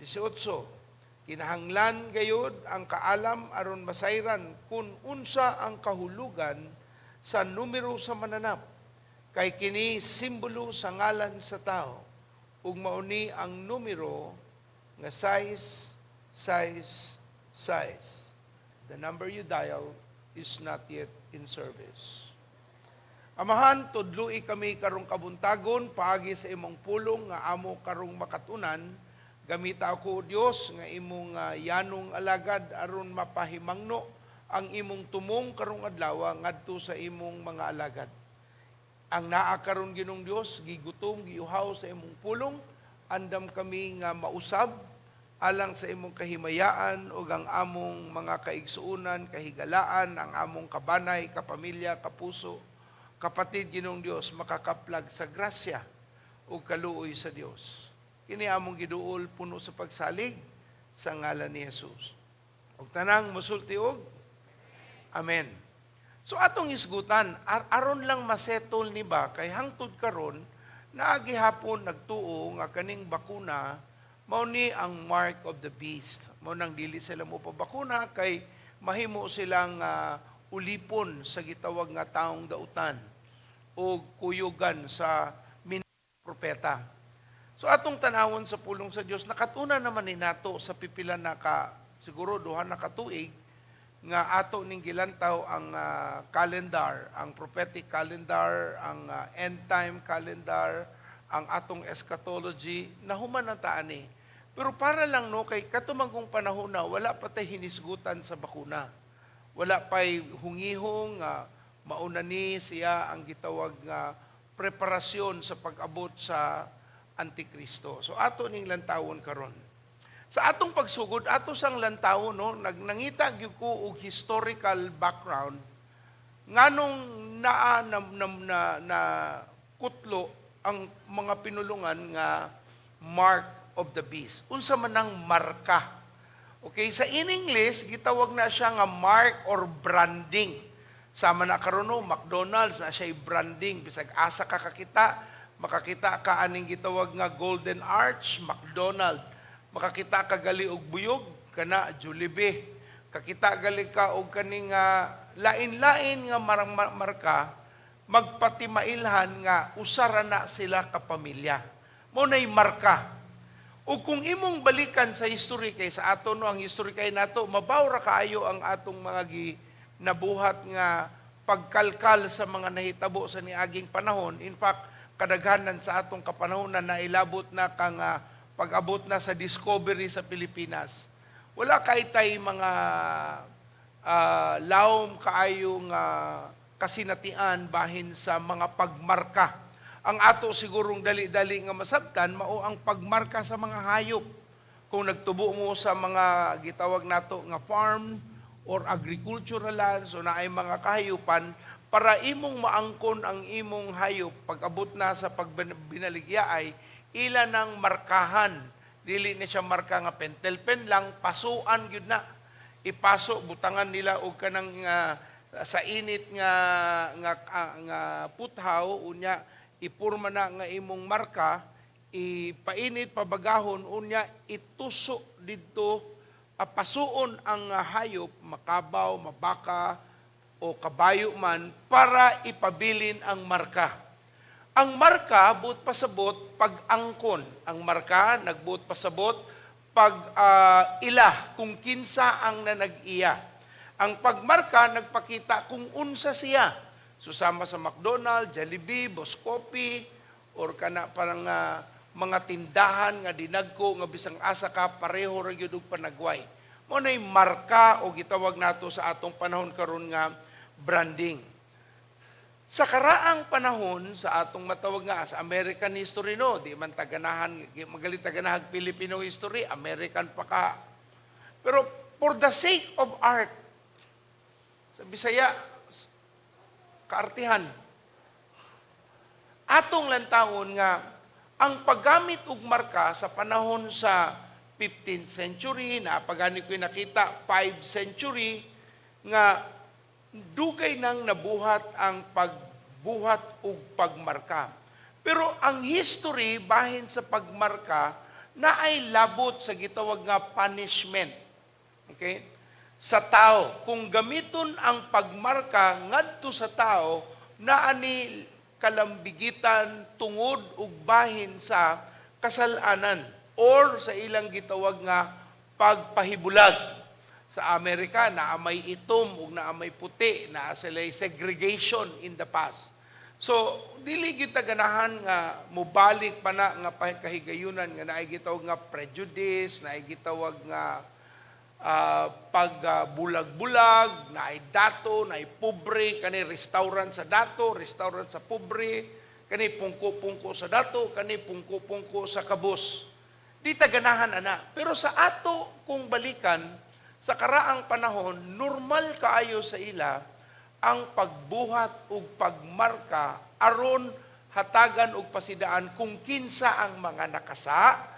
18. Kinahanglan gayud ang kaalam aron masayran kung unsa ang kahulugan sa numero sa mananap. Kay kini simbolo sa ngalan sa tao. Ug mauni ang numero nga size. The number you dial is not yet in service. Amahan, tudloi kami karong kabuntagon, paagi sa imong pulong nga amo karong makatunan, gamita ako, Dios, nga imong yanong alagad aron mapahimangno ang imong tumong karong adlaw ngadto sa imong mga alagad. Ang naa karon Ginong Dios, gigutom, giuhaw sa imong pulong, andam kami nga mausab alang sa imong kahimayaan ug ang among mga kaigsuunan, kahigalaan, ang among kabanay, kapamilya, kapuso, kapatid Ginong Dios, makakaplag sa grasya o kaluoy sa Dios. Kini among giduol puno sa pagsalig sa ngalan ni Jesus. Ug tanang musulti og amen. So atong isgutan, aron lang masettle ni ba kay hangtod karon naagi hapon nagtuo nga kaning bakuna mao ni ang mark of the beast. Mao nang dili sila mo pabakuna kay mahimo silang ulipon sa gitawag nga taong dautan o kuyugan sa propeta. So atong tanawon sa pulong sa Dios nakatuna naman ni nato sa pipila na siguro duha na katuig nga ato ning gilantaw ang calendar, ang prophetic calendar, ang end time calendar, ang atong eschatology nahuman na taani. Pero para lang no kay katumangong panahon na wala pa tay hinisgutan sa bakuna. Wala pa'y hungihong mauna ni siya ang gitawag nga preparasyon sa pag-abot sa Antikristo. So ato ning lantawon karon. Sa atong pagsugod, ato sang lantawon no, nangita gyud ko og historical background nganong na kutlo ang mga pinulungan nga mark of the beast. Unsa man ang marka. Okay, sa in English gitawag na siya nga mark or branding. Sama na karon no, McDonald's na siya branding bisag asa ka kakita, makakita ka aning gitawag nga Golden Arch, McDonald. Makakita ka gali og buyog kana Jollibee. Kakita gali ka og kaning lain-lain nga marka, magpatimailhan nga usara na sila ka pamilya. Mo nay marka. O kung imong balikan sa history kay sa ato no ang history kay nato mabaw ra kaayo ang atong mga nabuhat nga pagkalkal sa mga nahitabo sa niaging panahon. In fact, kadaghanan sa atong kapanahon na nailabot na kang pag-abot na sa discovery sa Pilipinas. Wala kay tay mga lawom kaayong kasinatian bahin sa mga pagmarka. Ang ato sigurong dali-dali nga masabtan mao ang pagmarka sa mga hayop. Kung nagtubo mo sa mga gitawag nato nga farm or agricultural lands o naay mga kahayupan para imong maangkon ang imong hayop pag-abot na sa pagbinaligya ay ila ng markahan. Dili na siya marka nga pentel-pen lang, pasuan gyud na. Ipaso butangan nila og kanang sa init nga puthaw unya ipurma na nga imong marka, ipainit pabagahon unya ituso didto pasuon ang hayop, makabaw, mabaka, o kabayo man, para ipabilin ang marka. Ang marka, buot pasabot, pag-angkon. Ang marka, nagbuot pasabot, pag-ila, kung kinsa ang nanag-iya. Ang pagmarka, nagpakita kung unsa siya. Susama sa McDonald's, Jollibee, Boss Coffee, or kana parang mga tindahan nga dinagko nga bisang asa ka pareho ra gyud og panagway. Mo nay marka o gitawag nato sa atong panahon karon nga branding. Sa karaang panahon, sa atong matawag nga, sa American history no, di man taganahan, magalit taganahag Filipino history, American pa ka. Pero for the sake of art, sa Bisaya, kaartihan, atong lantawon nga, ang paggamit og marka sa panahon sa 15th century, na pagani ko nakita, 5th century, nga dugay nang nabuhat ang pagbuhat ug pagmarka. Pero ang history bahin sa pagmarka na ay labot sa gitawag nga punishment. Okay? Sa tao, kung gamiton ang pagmarka ngadto sa tao, na ani kalambigitan tungod ug bahin sa kasalanan or sa ilang gitawag nga pagpahibulag. Sa Amerika, naamay itom ug naamay puti, na sila segregation in the past. So, dili gyud ta ganahan nga mobalik pa na nga kahigayunan nga naay gitawag nga prejudice, naay gitawag nga pagbulag-bulag, naay dato, naay pobre, kani restaurant sa dato, restaurant sa pobre, kani pungko-pungko sa dato, kani pungko-pungko sa kabus. Di ta ganahan ana. Pero sa ato kung balikan, sa karaang panahon, normal kaayo sa ila ang pagbuhat ug pagmarka aron hatagan og pasidaan kung kinsa ang mga nakasa.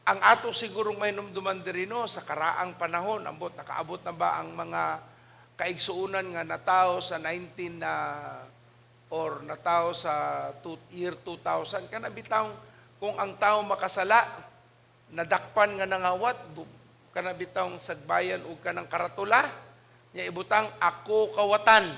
Ang ato sigurong may numduman diri no sa karaang panahon, nakaabot na ba ang mga kaigsuunan nga natawo sa 19 or natawo sa year 2000 kana bitaw kung ang tao makasala nadakpan nga nangawat kana bitaw sagbayan og kanang karatula nya ibutang ako kawatan.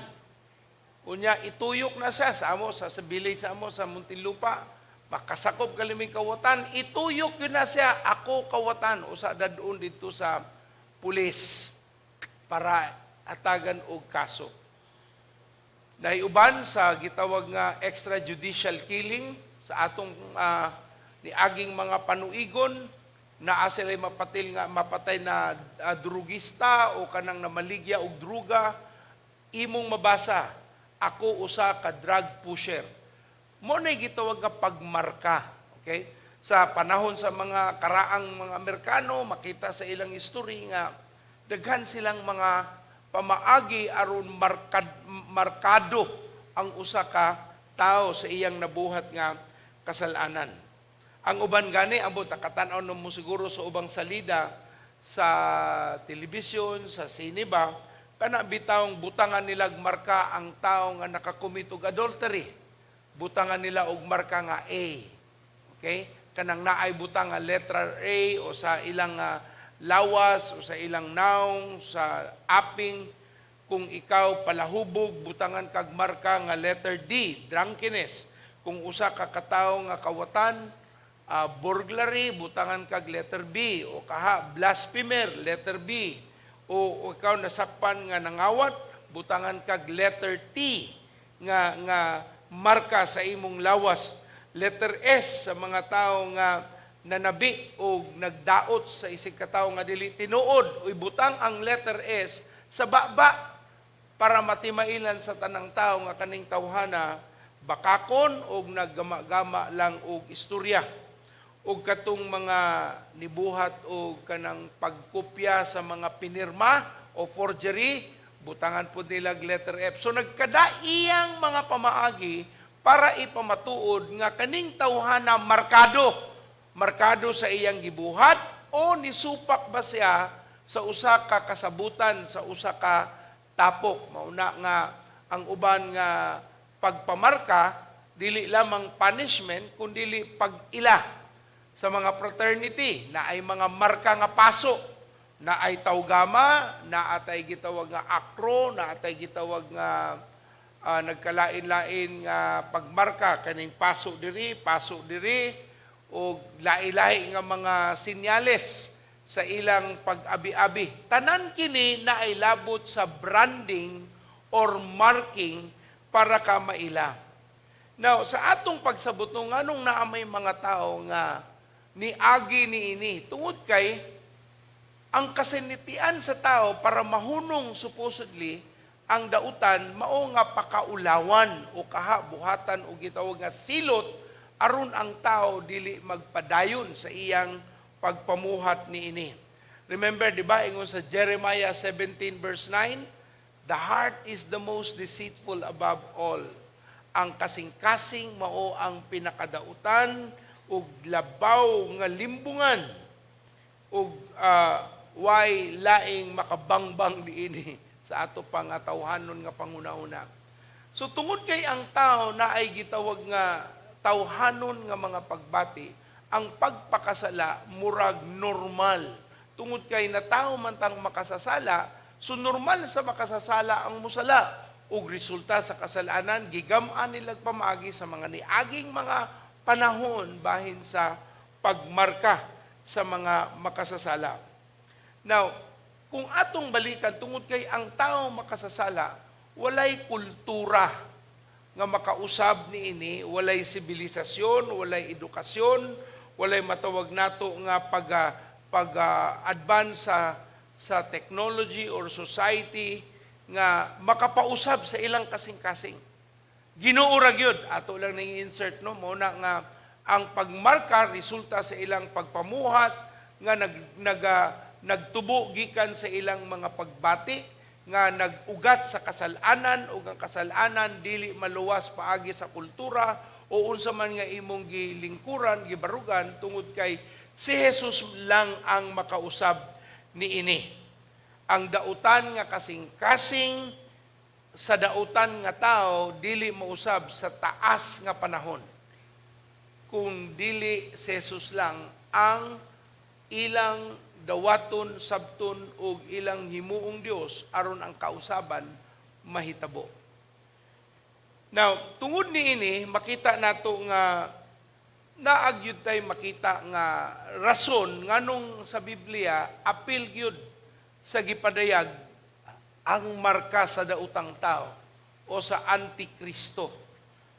Unya ituyok na siya sa amo sa village sa amo sa Muntinlupa. Makasakop kaliming kawatan, ituyok yun na siya, ako kawatan, o sa dadun dito sa pulis para atagan og kaso. Naiuban sa gitawag nga extrajudicial killing sa atong niaging mga panuigon, na sila mapatay na drugista o kanang namaligya og druga, imong mabasa, ako usa ka drug pusher. Mo na gitawag nga pagmarka. Okay? Sa panahon sa mga karaang mga Amerikano, makita sa ilang history nga daghan silang mga pamaagi aron markado ang usa ka tao sa iyang nabuhat nga kasalanan. Ang uban gani ambot nakatan-aw mo siguro sa ubang salida sa telebisyon, sa sine ba, kana bitawng butangan nilag marka ang tao nga nakakomit og adultery. Butangan nila og marka nga A. Okay? Kanang naay butang nga letter A o sa ilang lawas o sa ilang noun, sa apping, kung ikaw palahubog, butangan kag marka nga letter D, drunkenness. Kung usa ka katawo nga kawatan, burglary, butangan kag letter B. O kaha, blasphemer, letter B. O ikaw nasakpan nga nangawat, butangan kag letter T nga marka sa imong lawas. Letter S sa mga tao nga nanabi o nagdaot sa isig katawo nga dili tinuod. Uy butang ang letter S sa baba para matimailan sa tanang tao nga kaning tawhana bakakon o naggama-gama lang og istorya. O katong mga nibuhat o kanang pagkopya sa mga pinirma o forgery, butangan po nila letter F. So nagkadaiyang mga pamaagi para ipamatuod nga kaning tawhana markado sa iyang gibuhat o nisupak ba siya sa usa ka kasabutan, sa usa ka tapok. Mauna nga ang uban nga pagpamarka dili lamang punishment kundi pag-ila sa mga fraternity na ay mga marka nga paso, na ay tawgama, na atay gitawag nga akro, na atay gitawag nga nagkalain-lain nga pagmarka, kaning paso diri, o lain-lain nga mga sinyales sa ilang pag-abi-abi. Tanan kini na ay labot sa branding or marking para ka maila. Now, sa atong pagsabot nung anong naamay mga tao nga niagi niini, tungod kay ang kasinitian sa tao para mahunong supposedly ang dautan mao nga pakaulawan o kahabuhatan o gitawag nga silot aron ang tao dili magpadayon sa iyang pagpamuhat niini. Remember, di ba, ingon sa Jeremiah 17 verse 9, the heart is the most deceitful above all. Ang kasing-kasing mao ang pinakadautan ug labaw nga limbungan ug way laing makabangbang diini sa ato pang tawhanon nga pangunahuna. So tungod kay ang tao na ay gitawag nga tawhanon nga mga pagbati, ang pagpakasala murag normal. Tungod kay na tao man tang makasasala, so normal sa makasasala ang musala. Ug resulta sa kasalanan, gigam-an nilag pamaagi sa mga niaging mga panahon bahin sa pagmarka sa mga makasasala. Now, kung atong balikan, tungod kay ang tao makasasala, walay kultura nga makausab niini, walay sibilisasyon, walay edukasyon, walay matawag nato nga pag-advance sa technology or society nga makapausab sa ilang kasing-kasing. Ginoo ra gyud, ato lang nang insert no, mo na nga ang pagmarka resulta sa ilang pagpamuhat nga nagtubo gikan sa ilang mga pagbati nga nag-ugat sa kasalanan o ang kasalanan dili maluwas paagi sa kultura o unsa man nga imong gilingkuran, gibarugan tungod kay si Jesus lang ang makausab niini. Ang dautan nga kasing-kasing sa dautan nga tao dili mausab sa taas nga panahon. Kung dili si Jesus lang ang ilang dawaton, sabton o ilang himuong Dios aron ang kausaban mahitabo. Now, tungod niini makita nato nga naagyud tay makita nga rason nganong sa Biblia apil gyud sa gipadayag ang marka sa daotang tao o sa Antikristo.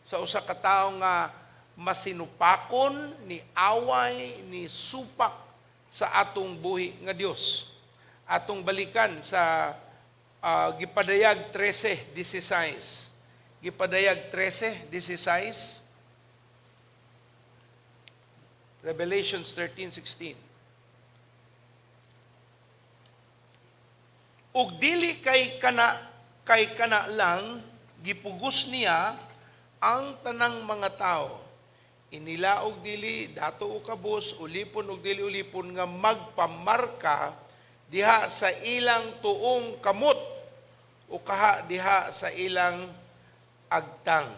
Sa usa ka tawo nga masinupakon ni away ni supak sa atong buhi nga Dios. Atong balikan sa gipadayag 13:16. Gipadayag 13:16. Revelations 13:16. Ug dili kay kana lang gipugos niya ang tanang mga tao. Inilaog dili dato o kabus ulipon ug dili ulipon nga magpamarka diha sa ilang tuong kamot o kaha diha sa ilang agtang.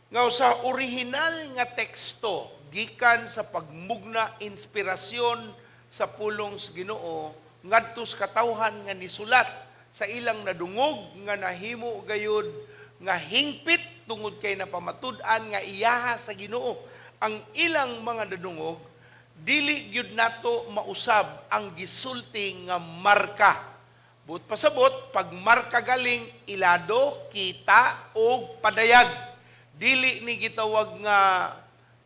Ngaw sa orihinal nga teksto gikan sa pagmugna inspirasyon sa pulong sa Ginoo ngadto sa katawhan nga nisulat sa ilang nadungog nga nahimo gayud nga hingpit tungod kay napamatud-an nga iyaha sa Ginoo ang ilang mga nadungog dili gyud nato mausab ang gisulti nga marka. But pasabot pag marka galing ilado, kita og padayag. Dili ni gitawag nga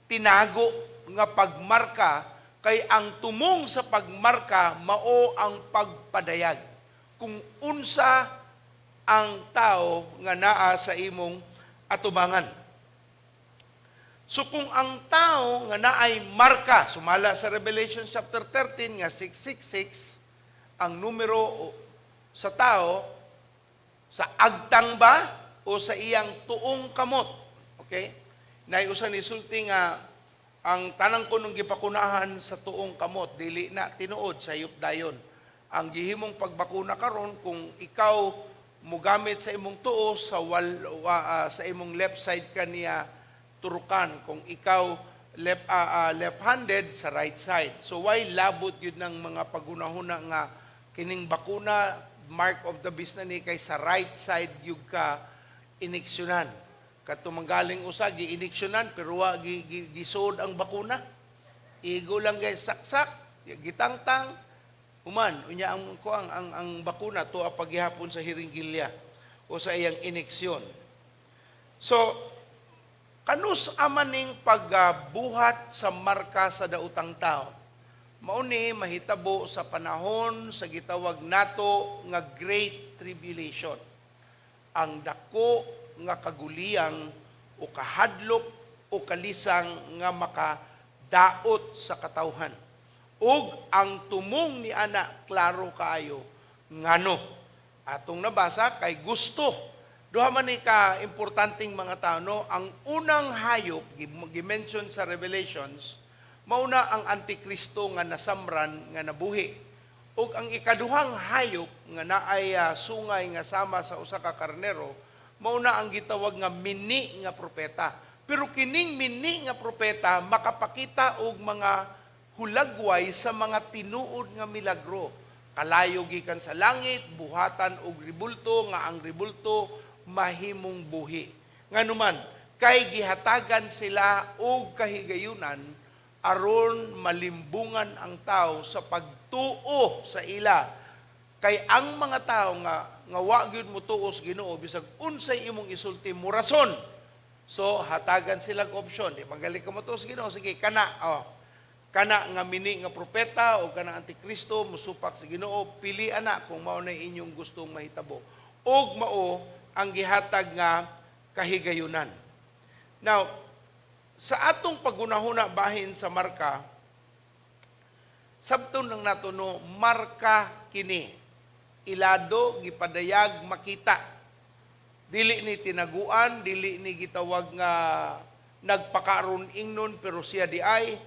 tinago nga pagmarka kay ang tumong sa pagmarka mao ang pagpadayag. Kung unsa ang tao nga naa sa imong atubangan. So kung ang tao nga naay marka, sumala sa Revelation chapter 13 nga 666, ang numero sa tao, sa agtang ba o sa iyang tuong kamot. Okay? Naiusan ni sulti nga ang tanang kunong gipakunahan sa tuong kamot, dili na tinuod sa yupdayon. Ang gihimong pagbakuna karon kung ikaw mugamit sa imong tuo sa imong left side kaniya turukan, kung ikaw left-handed sa right side. So why labot yun ng mga pagunahuna nga kining bakuna, mark of the beast na ni kay sa right side yung ka iniksyonan. Katumanggaling usa gi-iniksyonan pero wa gisud ang bakuna. Igo lang guys saksak, gitangtang human unya ang bakuna tuwa paghihapon sa hiringgilya o sa iyang iniksyon. So kanus amaning pagbuhat sa marka sa daotang tao. Mao ni mahitabo sa panahon sa gitawag nato nga Great Tribulation. ang dako nga kaguliyang o kahadlok o kalisang nga makadaot sa katawhan. Ug ang tumong ni ana klaro kaayo ngano. Atong nabasa kay gusto. Duha man ni ka importanteng mga tao, no? Ang unang hayop gi-mention sa Revelations, mauna ang Antikristo nga nasamran nga nabuhi. Ug ang ikaduhang hayop nga naay sungay nga sama sa usa ka karnero, mauna ang gitawag nga mini nga propeta. Pero kining mini nga propeta makapakita og mga hulagway sa mga tinuod nga milagro. Kalayo gikan sa langit, buhatan og ribulto nga ang ribulto mahimong buhi. Nganuman, kay gihatagan sila og kahigayunan aron malimbungan ang tao sa pagtuo sa ila. Kay ang mga tao nga wa gyud mo tuos Ginoo bisag unsay imong isulti mo rason. So hatagan sila og option, di magaling ka mo tuos Ginoo, sige kana kana nga mini nga propeta o kana Antikristo musupak sa Ginoo, pili ana kung mao na inyong gustong mahitabo. Og mao ang gihatag nga kahigayunan. Now, sa atong pagunahuna bahin sa marka, sabton lang nato no, marka kini. Ilado gipadayag makita. Dili ni tinaguan, dili ni gitawag nga nagpakaron ingnon pero siya di ay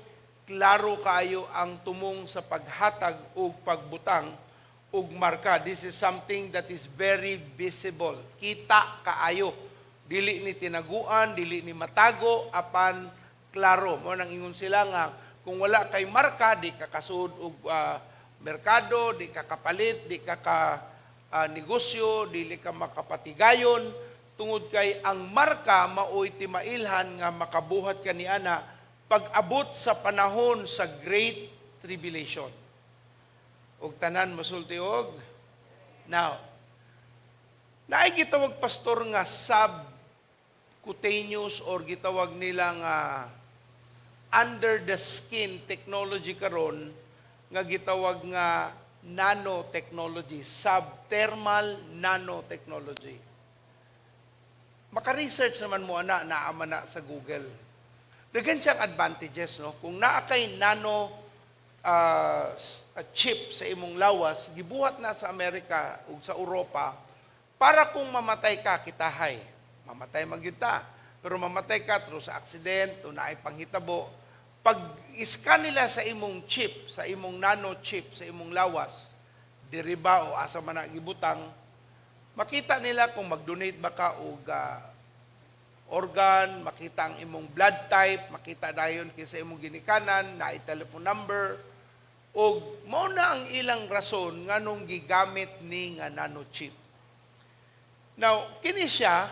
klaro kaayo ang tumong sa paghatag o pagbutang og marka. This is something that is very visible. Kita kaayo. Dili ni tinaguan, dili ni matago, apan klaro. Mo nang ingon sila nga, kung wala kay marka, di ka kasud og merkado, di ka kapalit, di ka negosyo, dili ka makapatigayon, tungod kay ang marka maoy timailhan nga makabuhat kaniana pag-abot sa panahon sa Great Tribulation. Og tanan masulti og. Now, naay gitawag pastor nga subcutaneous or gitawag nila nga under the skin technology karon nga gitawag nga nanotechnology, subthermal nanotechnology. Maka-research naman mo naama na sa Google. Dagan siyang advantages, no? Kung naa kay nano chip sa imong lawas, gibuhat na sa Amerika ug sa Europa, para kung mamatay ka, kitahay. Mamatay magyuta. Pero mamatay ka through sa accident, o naay panghitabo, pag iskan nila sa imong chip, sa imong nano chip, sa imong lawas, diriba o asa man na gibutang, makita nila kung mag-donate ba ka og organ, makita ang imong blood type, makita dayon sa imong ginikanan, na telephone number, o mao na ang ilang rason nganong gigamit ni nga nanochip. Now, kini siya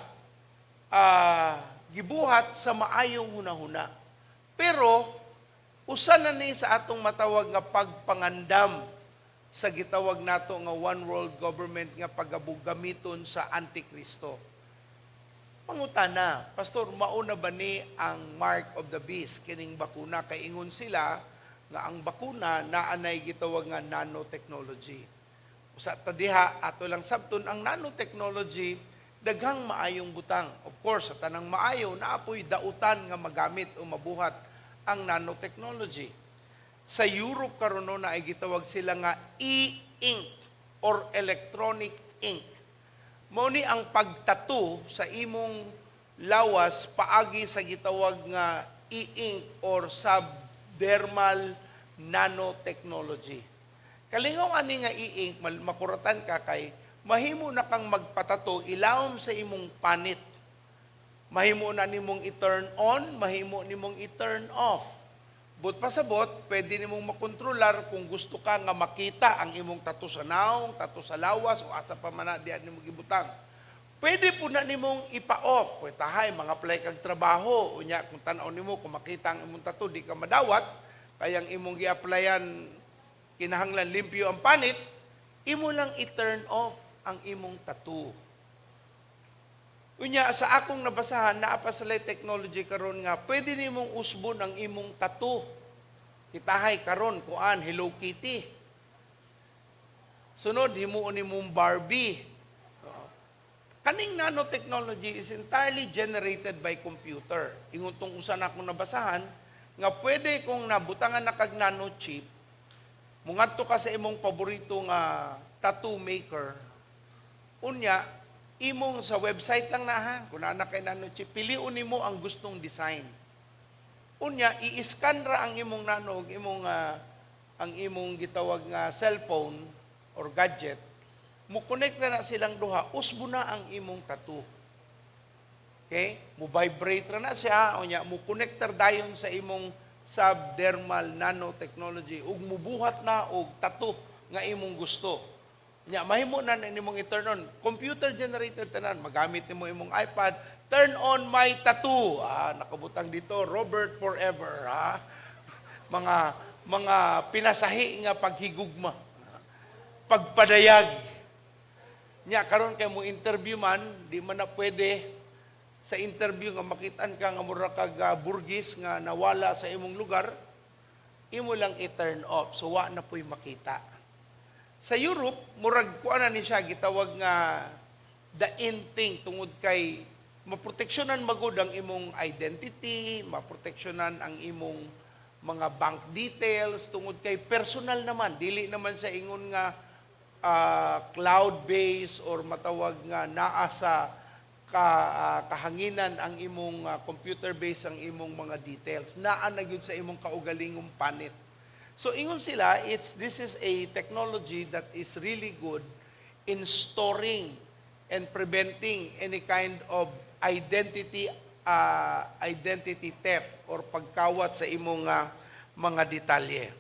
gibuhat sa maayong hunahuna. Pero, usa na ni sa atong matawag nga pagpangandam sa gitawag nato nga one world government nga pagabugamiton sa Antikristo. Pangutana, Pastor, mauna ba ni ang mark of the beast, kining bakuna? Kay ingon sila nga ang bakuna naanay gitawag nga nanotechnology. Usa ta diha ato lang sabton ang nanotechnology daghang maayong butang. Of course, sa tanang maayo naapoy dautan nga magamit o mabuhat ang nanotechnology. Sa Europe karon na ay gitawag sila nga e-ink or electronic ink. Mao ni ang pagtattoo sa imong lawas paagi sa gitawag nga e-ink or subdermal nanotechnology. Kalingaw ani nga e-ink, makuratan ka kay mahimo na kang magpatato ilawom sa imong panit. Mahimo na nimong i-turn on, mahimo nimong i-turn off. But pasabot, pwede nimong makontrolar kung gusto ka nga makita ang imong tattoo sa naong, tattoo sa lawas, o asa pa man na diyan nimong ibutang. Pwede po na nimong ipa-off. Kung tahay, mga apply kag trabaho, unya, kung tanaw nimo, kung makita ang imong tattoo, di ka madawat, kayang imong gi-applyan, kinahanglan limpyo ang panit, imo lang i-turn off ang imong tattoo. Unya, sa akong nabasahan, naa pa sa technology karon nga, pwede nimong usbon ang imong tattoo. Kitahay karon kuan Hello Kitty. Sunod, himuon nimong Barbie. kaning nanotechnology is entirely generated by computer. Ingon tong usa na akong nabasahan, nga pwede kung nabutangan na kag nanochip, mungadto ka sa imong paborito nga tattoo maker, unya, imong sa website lang na ha, kung na kay nanochip, piliun nimo ang gustong design. Unya, i-scan ra ang imong nanog, ang imong gitawag nga cellphone or gadget, mo-connect na silang duha, usbo na ang imong tattoo. Okay? Mo-vibrate na siya, unya, mo-connector dayon sa imong subdermal nanotechnology, ug mubuhat na og tattoo nga imong gusto. Nya, mahimo na nimong i-turn on. Computer generated tanan, magamit nimo imong iPad, turn on my tattoo. Nakabutang dito, Robert Forever. Mga pinasahi nga paghigugma. Pagpadayag. Nya, karon kay mo interview man, di man na pwede sa interview nga makitaan ka nga mura kag burgis nga nawala sa imong lugar, imo lang i-turn off. So, wa na po'y makita. Sa Europe, murag kuana ni siya gitawag nga the in thing tungod kay maproteksyonan magud ang imong identity, maproteksyonan ang imong mga bank details tungod kay personal naman, dili naman siya ingon nga cloud-based or matawag nga naa sa kahanginan ang imong computer-based ang imong mga details. Naa na gyud sa imong kaugalingong panit. So ingon sila, this is a technology that is really good in storing and preventing any kind of identity theft or pagkawat sa imong mga detalye.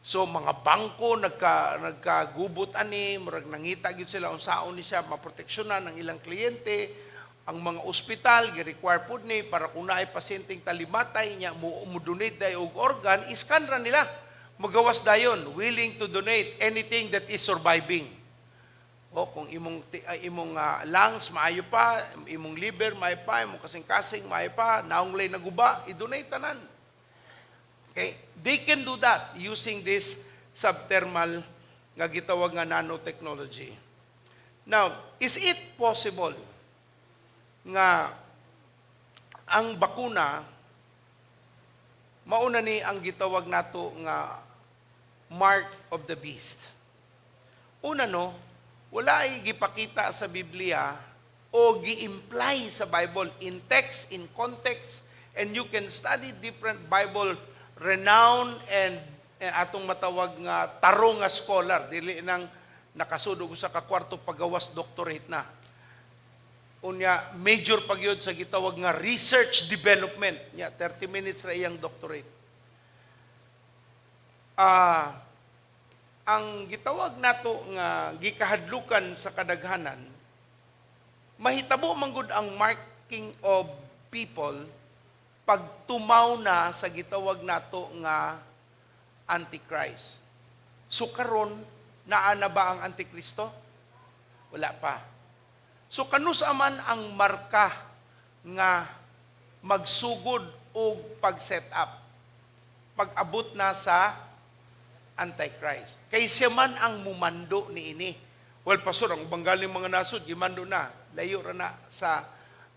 So mga bangko nagkagubot ani, murag nangita gyud sila unsaon ni siya maproteksyonan ang ilang kliyente, ang mga ospital gi-require pud ni para kung naay pasyenteng talimatay nya mo donate day og organ, iskan ra nila. Magawas dayon, willing to donate anything that is surviving. O kung imong lungs maayo pa, imong liver maayo pa, imong kasing-kasing maayo pa, naunglay naguba, i-donate tanan. Okay? They can do that using this subthermal nga gitawag nga nanotechnology. Now, is it possible nga ang bakuna mauna ni ang gitawag nato nga mark of the beast? Una no, wala ay gipakita sa Biblia o gi-imply sa Bible in text, in context, and you can study different Bible renowned and atong matawag nga tarong nga scholar, dili nang nakasudog sa kakwarto pagawas doctorate na. Unya, major pagyod sa gitawag nga research development. Nya, 30 minutes ra iyang doctorate. Ang gitawag nato nga gikahadlukan sa kadaghanan, mahitabo man gud ang marking of people pag tumaw na sa gitawag nato nga Antichrist. So karon naa na ba ang Antikristo? Wala pa. So kanusa man ang marka nga magsugod og pag-set up pag-abot na sa Antichrist. Kay siya man ang mumando niini. Well, pastor, ang banggaling mga nasod, gimando na. Layo ra na sa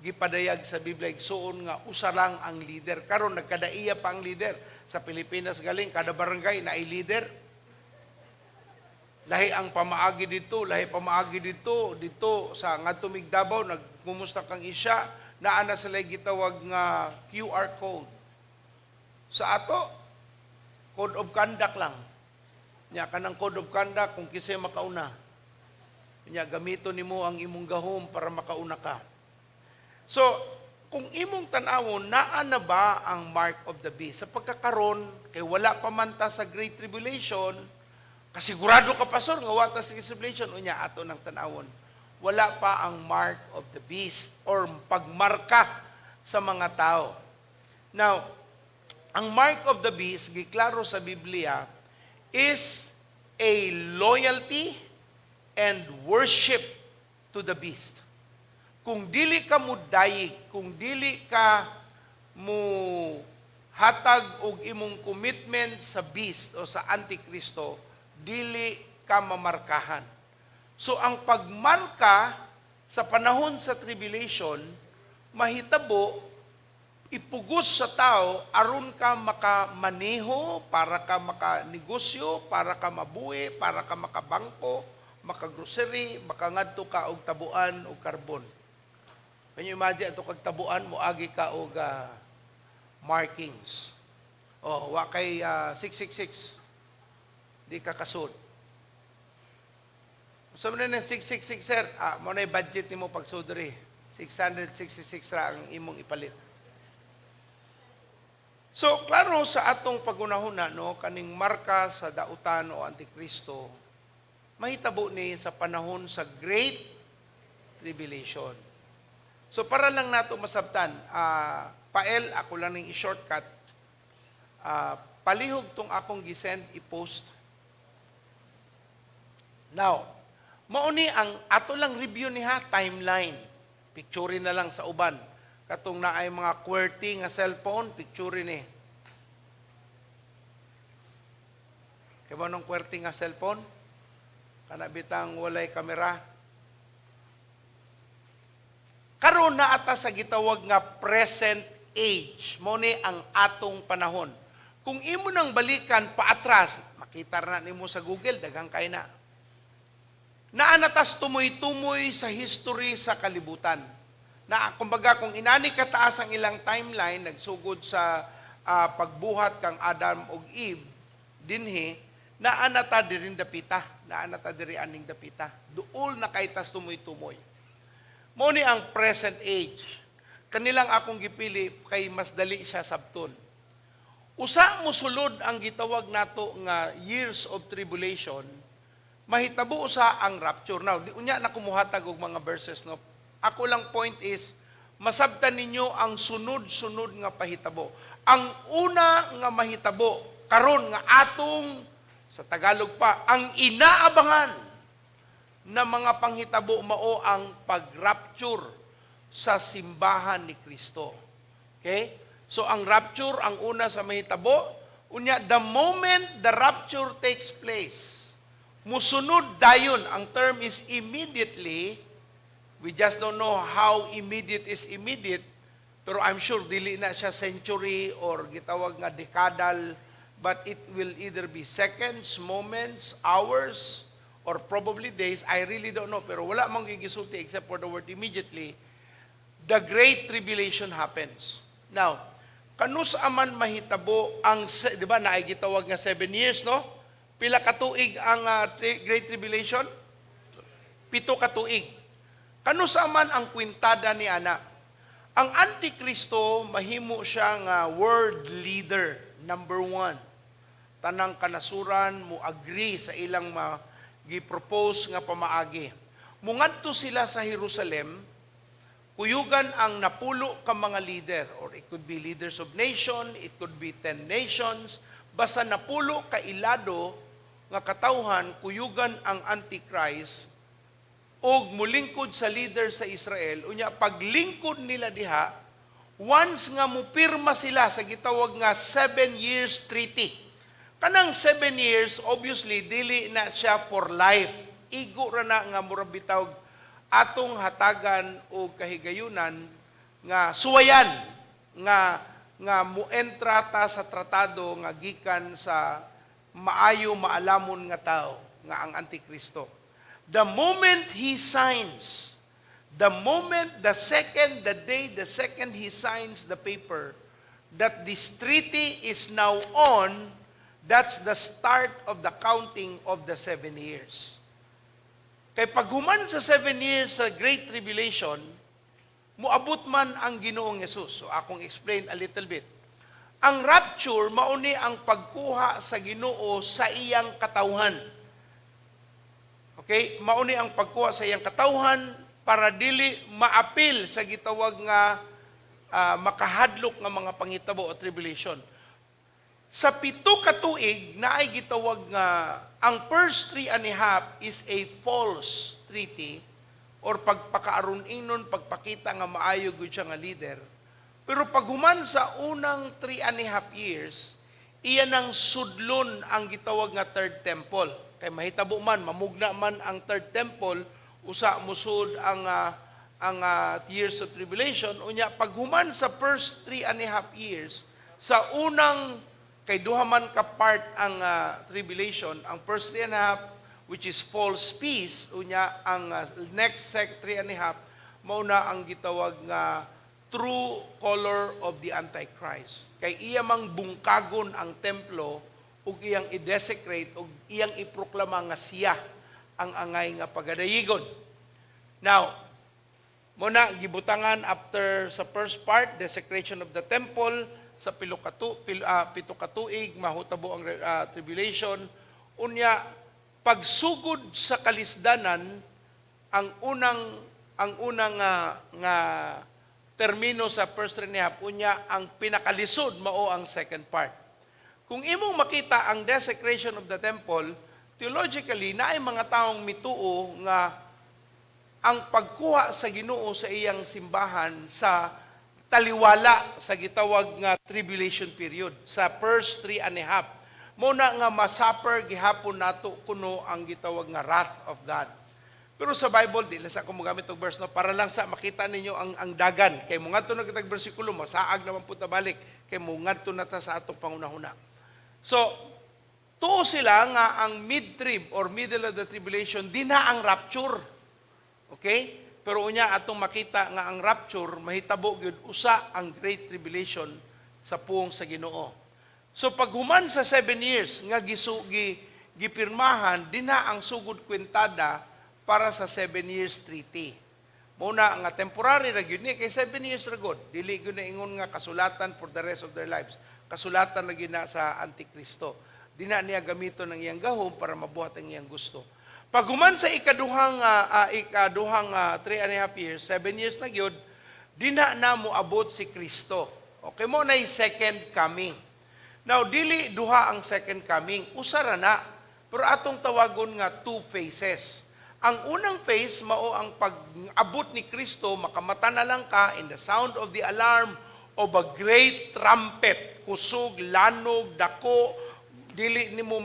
gipadayag sa Biblia. Igsuon nga, usa lang ang leader. Karon nagkadaiya pa ang leader. Sa Pilipinas galing, kada barangay na ay leader. Lahi ang pamaagi dito, dito sa ngadto Migdabaw, nagmumusta kang isya, naa na sila gitawag nga QR code. Sa ato, code of conduct lang. Nya kanang code of conduct kung kisay makauna. Nya gamito nimo ang imong gahom para makauna ka. So, kung imong tan-awon naa na ba ang mark of the beast? Sa pagkakaron kay wala pa man ta sa Great Tribulation, kasigurado ka pastor nga wala ta sa Great Tribulation, unya ato nang tan-awon. Wala pa ang mark of the beast or pagmarka sa mga tao. Now, ang mark of the beast giklaro sa Biblia is a loyalty and worship to the beast. Kung dili ka mo dayig, kung dili ka mo hatag og imong commitment sa beast o sa Antikristo, dili ka mamarkahan. So ang pagmarka sa panahon sa tribulation, mahitabo, ipugos sa tao, aron ka makamaneho, para ka makanegosyo, para ka mabuhi, para ka makabangko, makagrocery, makangadto ka og tabuan o karbon. Can you imagine ito kag tabuan mo agi ka og markings. Oh, wa kay 666. Di ka kasud. Sa man ng 666 sir, mo na budget nimo pag sudri. 666 ra ang imong ipalit. So, klaro sa atong pagunahuna, no, kaning marka sa dautan o Antikristo, mahitabo ni sa panahon sa Great Tribulation. So, para lang nato masabtan, pael, ako lang ning i-shortcut, palihog tong akong gisend, i-post. Now, mauni ang ato lang review niha, timeline. Picture na lang sa uban. Katong na ay mga QWERTY nga cellphone, picture ni. Kaya ba nung QWERTY nga cellphone? Kanabitang walay kamera. Karon na ata sa gitawag nga present age. Mo ni ang atong panahon. Kung imo nang balikan paatras, makita na nimo sa Google, daghang kay na. Naanatas tumoy-tumoy sa history sa kalibutan. Na kumbaga kung inani kataas ang ilang timeline nagsugod sa pagbuhat kang Adam ug Eve dinhi naanata diri dapita naanata diri aning dapita duol na kay tas tumoy-tumoy mo ni ang present age kanilang akong gipili kay mas dali siya sabton usa mo sulod ang gitawag nato nga years of tribulation mahitabo usa ang rapture now di unya na kumuhatag og mga verses no. Ako lang point is, masabtan ninyo ang sunod-sunod nga pahitabo. Ang una nga mahitabo, karon nga atong, sa Tagalog pa, ang inaabangan na mga panghitabo mao ang pag-rapture sa simbahan ni Kristo. Okay? So ang rapture, ang una sa mahitabo, unya, the moment the rapture takes place, musunod dayon, ang term is immediately. We just don't know how immediate is immediate, pero I'm sure dili na siya century or gitawag nga decadal, but it will either be seconds, moments, hours, or probably days. I really don't know, pero wala mang gigisulti except for the word immediately. The Great Tribulation happens. Now, kanus aman mahitabo ang, di ba, naay gitawag nga 7 years, no? Pila ka tuig ang Great Tribulation? 7 ka tuig. Kano sa man ang kwintada ni ana? Ang Antikristo, mahimo siya nga world leader, number 1. Tanang kanasuran mo agree sa ilang gi-propose nga pamaagi. Mungadto sila sa Jerusalem, kuyugan ang napulo ka mga leader, or it could be leaders of nation, it could be 10 nations, basta napulo ka ilado nga katawhan, kuyugan ang Antichrist, og mulingkod sa leader sa Israel, unya paglingkod nila diha, once nga mupirma sila sa gitawag nga 7 years treaty. Kanang 7 years, obviously, dili na siya for life. Igo ra na nga murabitaw atong hatagan o kahigayunan nga suwayan nga muentra ta sa tratado nga gikan sa maayo maalamon nga tao nga ang Antikristo. The moment he signs, the second he signs the paper, that this treaty is now on, that's the start of the counting of the 7 years. Kay paghuman sa 7 years sa Great Tribulation, muabot man ang Ginoong Hesus. So akong explain a little bit. Ang rapture, mauni ang pagkuha sa Ginoo sa iyang katawhan. Okay, mauni ang pagkuha sa iyang katawhan para dili maapil sa gitawag nga makahadlok nga mga panghitabo o tribulation. Sa 7 ka tuig na ay gitawag nga ang first 3.5 is a false treaty or pagpakaaron-inon, pagpakita nga maayo gud siya nga leader. Pero paghuman sa unang 3.5 years, iyan ang sudlon ang gitawag nga third temple. Kay mahitabo man, mamugna man ang third temple, usa musud ang years of tribulation. Unya paghuman sa first 3.5 years, sa unang kay duha man ka part ang tribulation, ang first 3.5 which is false peace, unya ang next 3.5 mao na ang gitawag nga true color of the Antichrist. Kay iya mang bungkagon ang templo ug iyang i-desecrate ug iyang iproklama nga siya ang angay nga pagadayigon. Now, muna gibutangan after sa first part, desecration of the temple, sa pito ka tuig mahutabo ang tribulation. Unya pagsugod sa kalisdanan ang unang nga termino sa first 3.5 unya ang pinakalisod mao ang second part. Kung imong makita ang desecration of the temple, theologically naay mga taong mituo nga ang pagkuha sa Ginoo sa iyang simbahan sa taliwala sa gitawag nga tribulation period sa first 3.5 mo na nga masuffer gihapon nato kuno ang gitawag nga wrath of God. Pero sa Bible di sa ako mogamit og verse no para lang sa makita ninyo ang dagan kay mo ngadto na kitag bersikulo masaag naman pud ta balik kay mo ngadto na ta sa atong pangunahuna. So tuo sila nga ang mid-trib or middle of the tribulation di na ang rapture. Okay? Pero unya atong makita nga ang rapture mahitabo gyud usa ang great tribulation sa puong sa Ginoo. So paghuman sa 7 years nga gipirmahan di na ang sugod kwentada para sa 7 years treaty. Muna nga temporary ra gyud ni kay 7 years ra gud. Dili gyud na ingon nga kasulatan for the rest of their lives. Kasulatan na gyud na sa Antikristo. Di na niya gamiton ang iyang gahom para mabuhat ang iyang gusto. Paghuman sa ikaduhang 3.5 years, 7 years na gyud, di na moabot si Kristo. Okay mo na second coming. Now dili duha ang second coming, usara na. Pero atong tawagon nga two phases. Ang unang phase mao ang pag-abot ni Kristo, makamata na lang ka in the sound of the alarm of a great trumpet, kusog, lanog, dako, dili nimo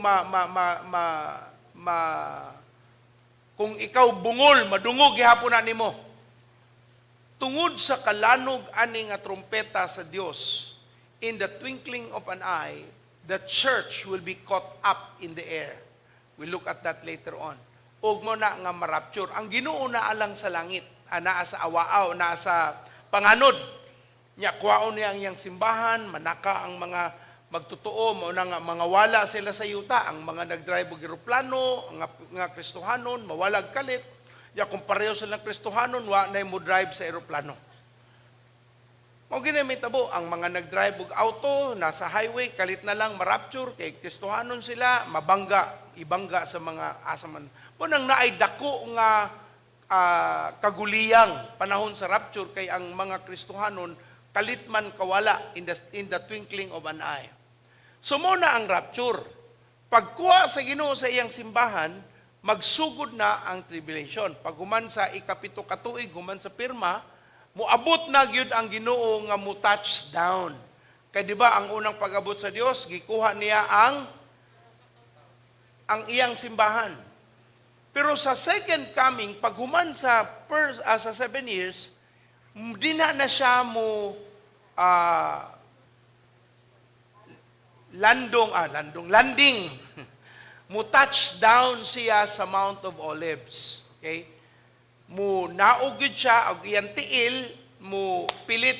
kung ikaw bungol, madungog gihapon na nimo. Tungod sa kalanog ani nga trompeta sa Dios, in the twinkling of an eye, the church will be caught up in the air. We'll look at that later on. Ug mo na nga marapture. Ang Ginoo na alang sa langit, naa sa awaaw, naa sa panganod. Nya kuwaon niya ang iyang simbahan, manaka ang mga magtotoo, mo na nga mga wala sila sa yuta, ang mga nagdrive og eroplano, nga Kristohanon, mawalag kalit. Ya kung pareho silang Kristohanon, wa na mo drive sa eroplano. Mao ginamit-abo ang mga nagdrive og auto, nasa highway, kalit na lang marapture, kay Kristohanon sila, ibangga sa mga asaman. Mo nang naay dako nga kaguliyang panahon sa rapture, kay ang mga Kristohanon, kalit man kawala in the twinkling of an eye. So muna ang rapture. Pagkuha sa Ginoo sa iyang simbahan, magsugod na ang tribulation. Pag human sa ikapito katuig, human sa pirma, muabot na gyud ang Ginoo nga mo touch down. Kay di ba ang unang pag-abot sa Dios, gikuha niya ang iyang simbahan. Pero sa second coming, pag human sa 7 years, di na siya mo landing. Mo touch down siya sa Mount of Olives. Okay? Mo naugid siya og iyang tiil, mo pilit,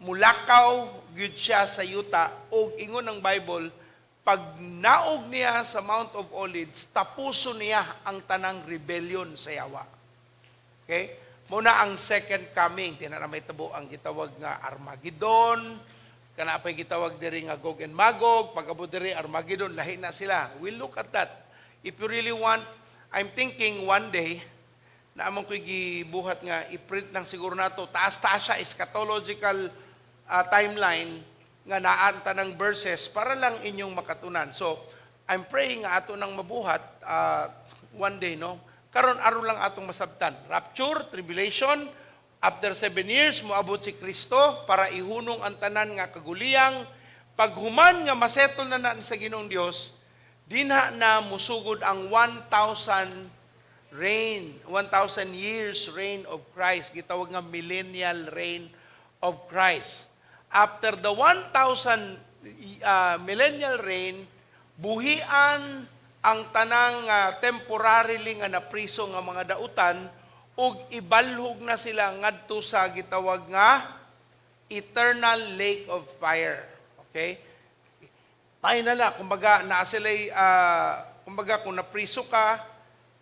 mo lakaw gyud siya sa yuta og ingon ng Bible, pag naog niya sa Mount of Olives, tapuso niya ang tanang rebellion sa yawa. Okay? Muna ang second coming, tinanamay tabo ang gitawag nga Armageddon, kana pa'y gitawag diri nga Gog and Magog, pag-abot diri Armageddon, lahi na sila. We'll look at that. If you really want, I'm thinking one day, na among ko'y gibuhat nga, i-print lang siguro nato, taas-taas siya, eschatological timeline, nga naanta ng verses, para lang inyong makatunan. So, I'm praying nga ato nang mabuhat, one day, no? Karon aron lang atong masabtan. Rapture, tribulation, after 7 years, moabot si Kristo para ihunong ang tanan nga kaguliyang. Paghuman nga masettle na sa Ginoong Dios, dinha na musugod ang 1,000 reign, 1,000 years reign of Christ. Gitawag nga millennial reign of Christ. After the 1,000 millennial reign, buhian ang tanang temporarily nga napriso nga mga dautan ug ibalhog na sila ngadto sa gitawag nga eternal lake of fire. Okay? Final na, kumbaga, naa sila'y, kumbaga, kung napriso ka,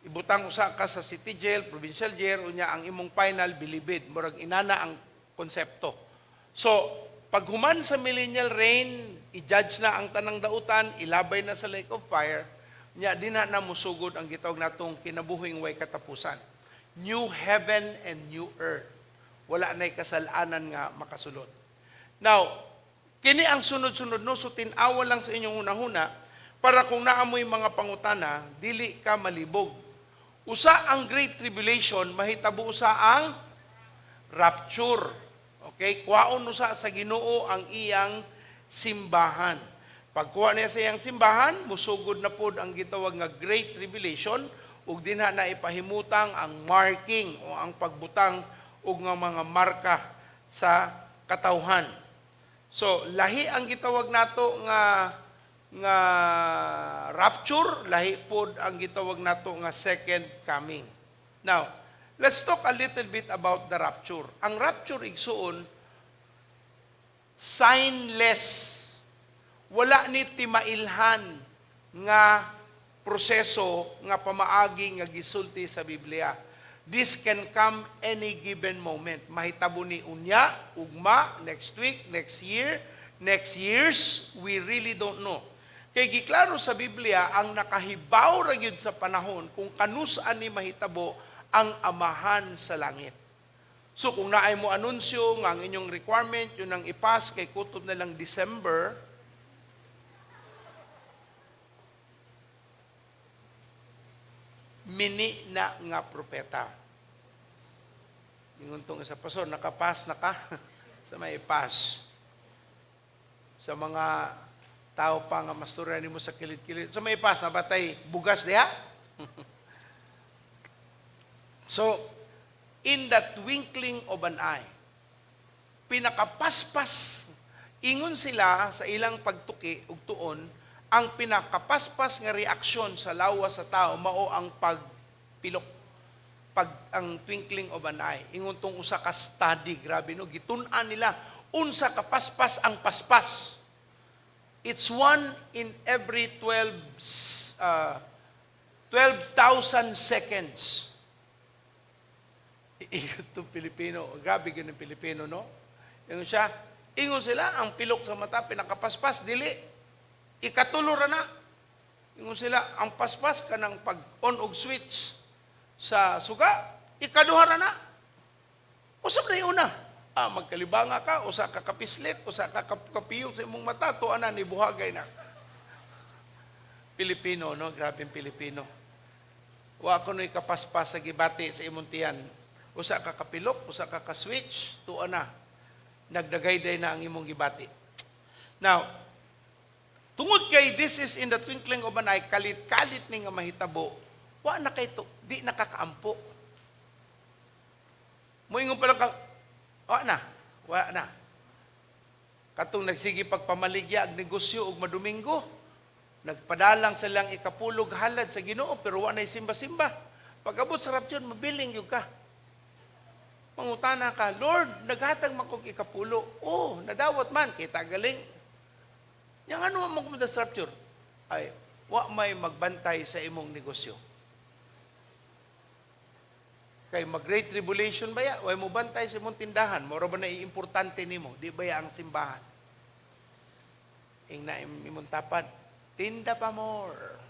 ibutang usa ka sa city jail, provincial jail, unya ang imong final, bilibid. Murag inana ang konsepto. So, pag human sa millennial reign, i-judge na ang tanang dautan, ilabay na sa lake of fire, unya, di na musugod ang gitawag natong kinabuhing way katapusan. New heaven and new earth. Wala na'y kasalanan nga makasulod. Now, kini ang sunod-sunod, no? So, tinawa lang sa inyong hunahuna para kung naamoy mga pangutana, dili ka malibog. Usa ang Great Tribulation, mahitabo usa ang rapture. Okay? Kuwaon usa sa Ginoo ang iyang simbahan. Pagkuha niya sa iyang simbahan, musugod na pod ang gitawag nga Great Tribulation, ug dinha na ipahimutang ang marking o ang pagbutang ug nga mga marka sa katawhan. So, lahi ang gitawag nato nga rapture, lahi pod ang gitawag nato nga second coming. Now, let's talk a little bit about the rapture. Ang rapture igsuon signless. Wala ni timailhan nga proseso nga pamaagi nga gisulti sa Biblia. This can come any given moment. Mahitabo ni unya, ugma, next week, next year, next years, we really don't know. Kay giklaro sa Biblia, ang nakahibaw ra gyud sa panahon kung kanus-an ni mahitabo ang amahan sa langit. So kung naay mo anunsyo nga ang inyong requirement, yun ang ipas kay kutob na lang December, mini na nga propeta. Inguntong sa pastor, nakapas na ka sa may pass. Sa mga tao pa nga masturan mo sa kilid-kilid. Sa may pass, nabatay bugas diha. So, in the twinkling of an eye, pinakapaspas, ingon sila sa ilang pagtuki ug tuon, ang pinakapaspas nga reaksyon sa lawas sa tao mao ang pagpilok, ang twinkling of an eye. Ingon tong usa ka study, grabe no, gitun-an nila unsa ka paspas ang paspas. It's 1 in every 12,000 seconds. Ingon tong Pilipino, grabe gyud ang Pilipino, no? Ingon sila ang pilok sa mata pinakapaspas dili. Ikatulo ra na. Ingon sila, ang paspas ka ng pag-on og switch sa suga, ikaduha ra na. Usap na yung una. Magkalibanga ka, usa ka kapislit, usa ka kapiyong sa imong mata, tuwa na, nibuhagay na. Pilipino, no? Grabe Pilipino. Wa ko no'y kapaspas sa gibati sa imong tiyan. Usa ka kapilok, usa ka ka-switch, tuwa na. Nagdagay-day na ang imong gibati. Now, tungod kay this is in the twinkling of an eye, kalit-kalit ni nga mahitabo, wa na kay to, di nakakaampo. Moingon pa lang ka, wa na. Katong nagsige pagpamaligya ang negosyo ug madomingo, nagpadalang silang ikapulog halad sa Ginoo pero wa na simba-simba. Pag-abot sa rapture, mabiling yung ka. Mangutana ka, Lord, naghatag man kog ikapulo. Oh, nadawat man, kita galing. Yang ano ang magpunta sa rapture? Ay, wa may magbantay sa imong negosyo. Kay mag-great tribulation ba ya? Wa mo bantay sa imong tindahan. Moro ba na iimportante nimo? Di ba ya ang simbahan? Ing na imong tapad. Tinda pa more.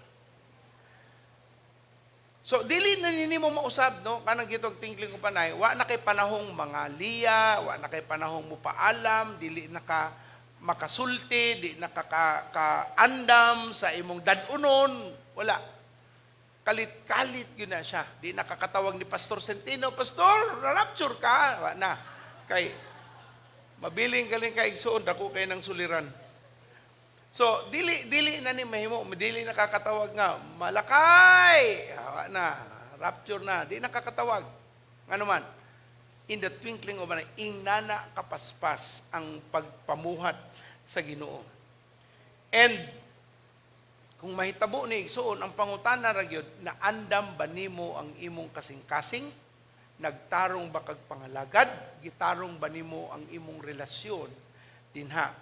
So, dili na nimo mausab, no? Kanang gitog tingling upanay, wa na kay panahong mga liya, wa na kay panahong mupaalam, dili na ka makasulti, di nakakaandam sa imong dadunon, wala. Kalit-kalit yun na siya. Di nakakatawag ni Pastor Centino, Pastor, rapture ka. Wala na. Kay, mabiling galing ka igsuon, dako kay ng suliran. So, dili na ni mahimo, dili nakakatawag nga, malakay. Wala na. rapture na, di nakakatawag. Ano man, in the twinkling of an eye, ingnana kapaspas ang pagpamuhat sa Ginoo. And kung mahitabo ni igsoon, ang pangutana ra gyud na andam ba nimo ang imong kasing-kasing? Nagtarong ba kag pangalagad? Gitarong ba nimo ang imong relasyon dinha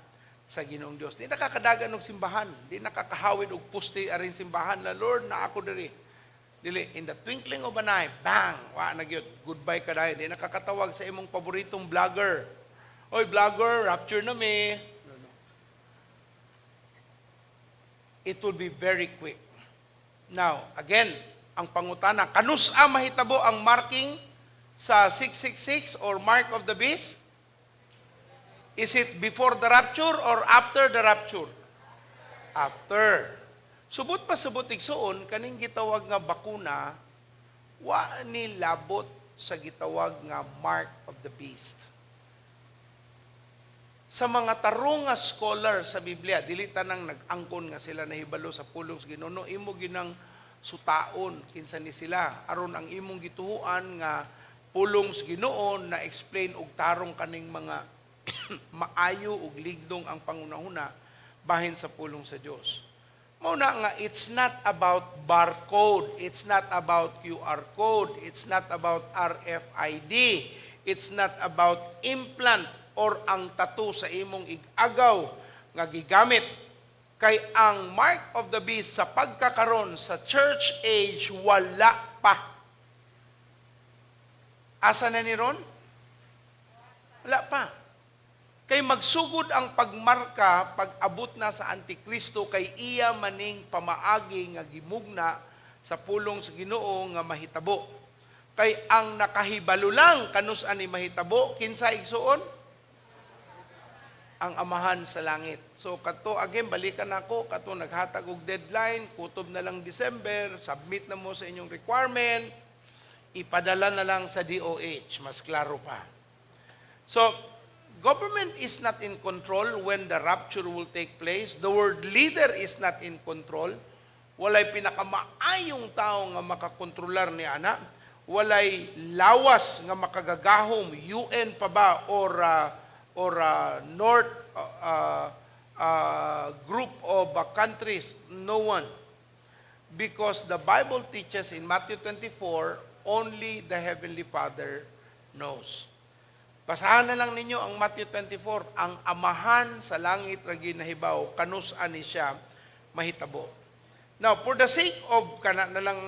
sa Ginoong Dios? Di nakakadagan og simbahan, di nakakahawid og puste arin simbahan na Lord na ako diri. Dili, in the twinkling of an eye, bang, wa na gyud, goodbye ka dahil. Di nakakatawag sa imong paboritong vlogger. Oy, vlogger, rapture na me. No. It will be very quick. Now, again, ang pangutana, kanus-a mahitabo ang marking sa 666 or mark of the beast? Is it before the rapture or after the rapture? After. Subot pa subot igsoon, kaning gitawag nga bakuna, wa ni labot sa gitawag nga mark of the beast. Sa mga tarong nga scholar sa Biblia, dili tanang nag-angkon nga sila nahibalo sa pulong sa Ginoo, imo ginang sutaon kinsa ni sila aron ang imong gituhuan nga pulong sa Ginoo na explain og tarong kaning mga maayo ug ligdong ang pangunahuna bahin sa pulong sa Dios. Mao na nga, it's not about barcode, it's not about QR code, it's not about RFID, it's not about implant or ang tattoo sa imong igagaw nga gigamit. Kay ang mark of the beast sa pagkakaron sa church age wala pa. Asa na ni ron? Wala pa. Kay magsugod ang pagmarka pag abot na sa Antikristo kay iya maning pamaagi nga gimugna sa pulong sa Ginoo nga mahitabo. Kay ang nakahibalo lang kanus ani mahitabo kinsa igsuon? Ang Amahan sa langit. So kato again balikan ako kato naghatag og deadline, kutob na lang December, submit na mo sa inyong requirement, ipadala na lang sa DOH, mas klaro pa. So government is not in control when the rapture will take place. The world leader is not in control. Walay pinakamaayong tao nga makakontrolar ni ana. Walay lawas nga makagagahom, UN pa ba or North group of countries. No one. Because the Bible teaches in Matthew 24, only the Heavenly Father knows. Basahan na lang ninyo ang Matthew 24, ang Amahan sa langit ra ginahibaw, kanus ani siya mahitabo. Now, for the sake of kana na lang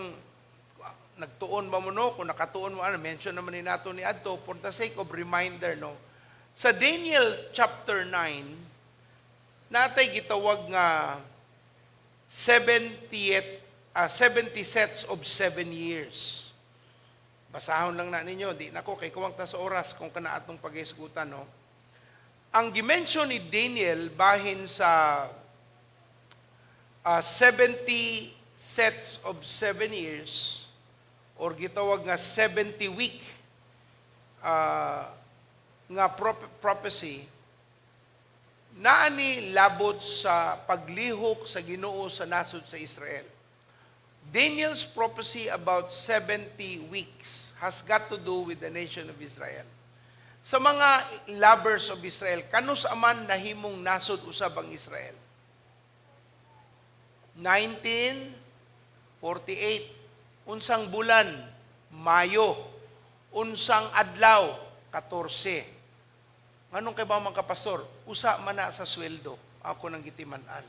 nagtuon ba mo no, kung nakatuon mo mention naman ni nato ni adto for the sake of reminder no. Sa Daniel chapter 9, natay gitawag nga 70 sets of 7 years. Basahon lang na ninyo, di nako kay kuwang ta sa oras kung kana atong pag-isgutan no. Ang dimension ni Daniel bahin sa 70 sets of 7 years or gitawag nga 70 week nga prophecy naa ni labot sa paglihok sa Ginoo sa nasod sa Israel. Daniel's prophecy about 70 weeks has got to do with the nation of Israel. Sa mga lovers of Israel, kanus aman nahimong nasod usab ang Israel? 1948. Unsang bulan? Mayo. Unsang adlaw? 14. Nganong kay ba mga kapastor? Usa man na sa sweldo. Ako nang gitiman-an.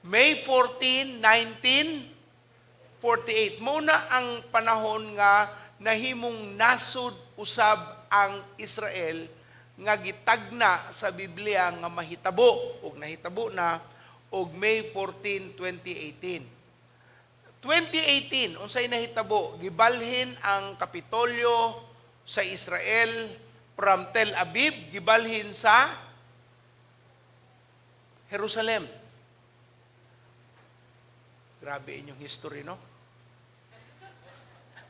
May 14, 1948. Muna ang panahon nga nahimong nasud usab ang Israel nga gitagna sa Biblia nga mahitabo ug nahitabo na og May 14, 2018. 2018 unsay nahitabo? Gibalhin ang Kapitolyo sa Israel from Tel Aviv gibalhin sa Jerusalem. Grabe inyong history, no?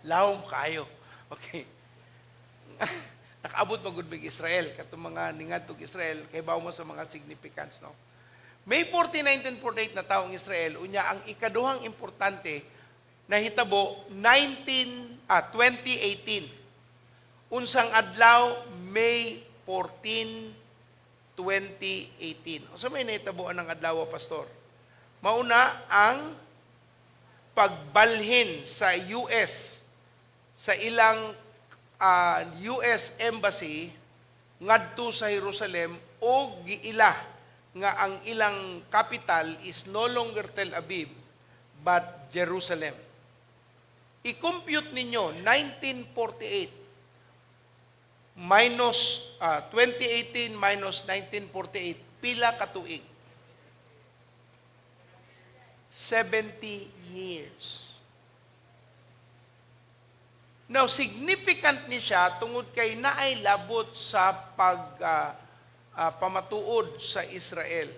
Lawom kayo. Okay. Nakaabot magud big Israel katong mga ningadtog Israel kay bawo mo sa mga significance, no? May 40, 1948 na taong Israel, unya ang ikaduhang importante na hitabo 2018. Unsang adlaw May 14, 2018. O sa may nahitaboan ng adlaw, pastor? Mauna ang pagbalhin sa US sa ilang US Embassy ngadto sa Jerusalem o giila nga ang ilang capital is no longer Tel Aviv but Jerusalem. I-compute ninyo 1948 minus 2018 minus 1948 pila ka tuig? 70 years. Now, significant ni siya tungod kay naay labot sa pamatuod sa Israel.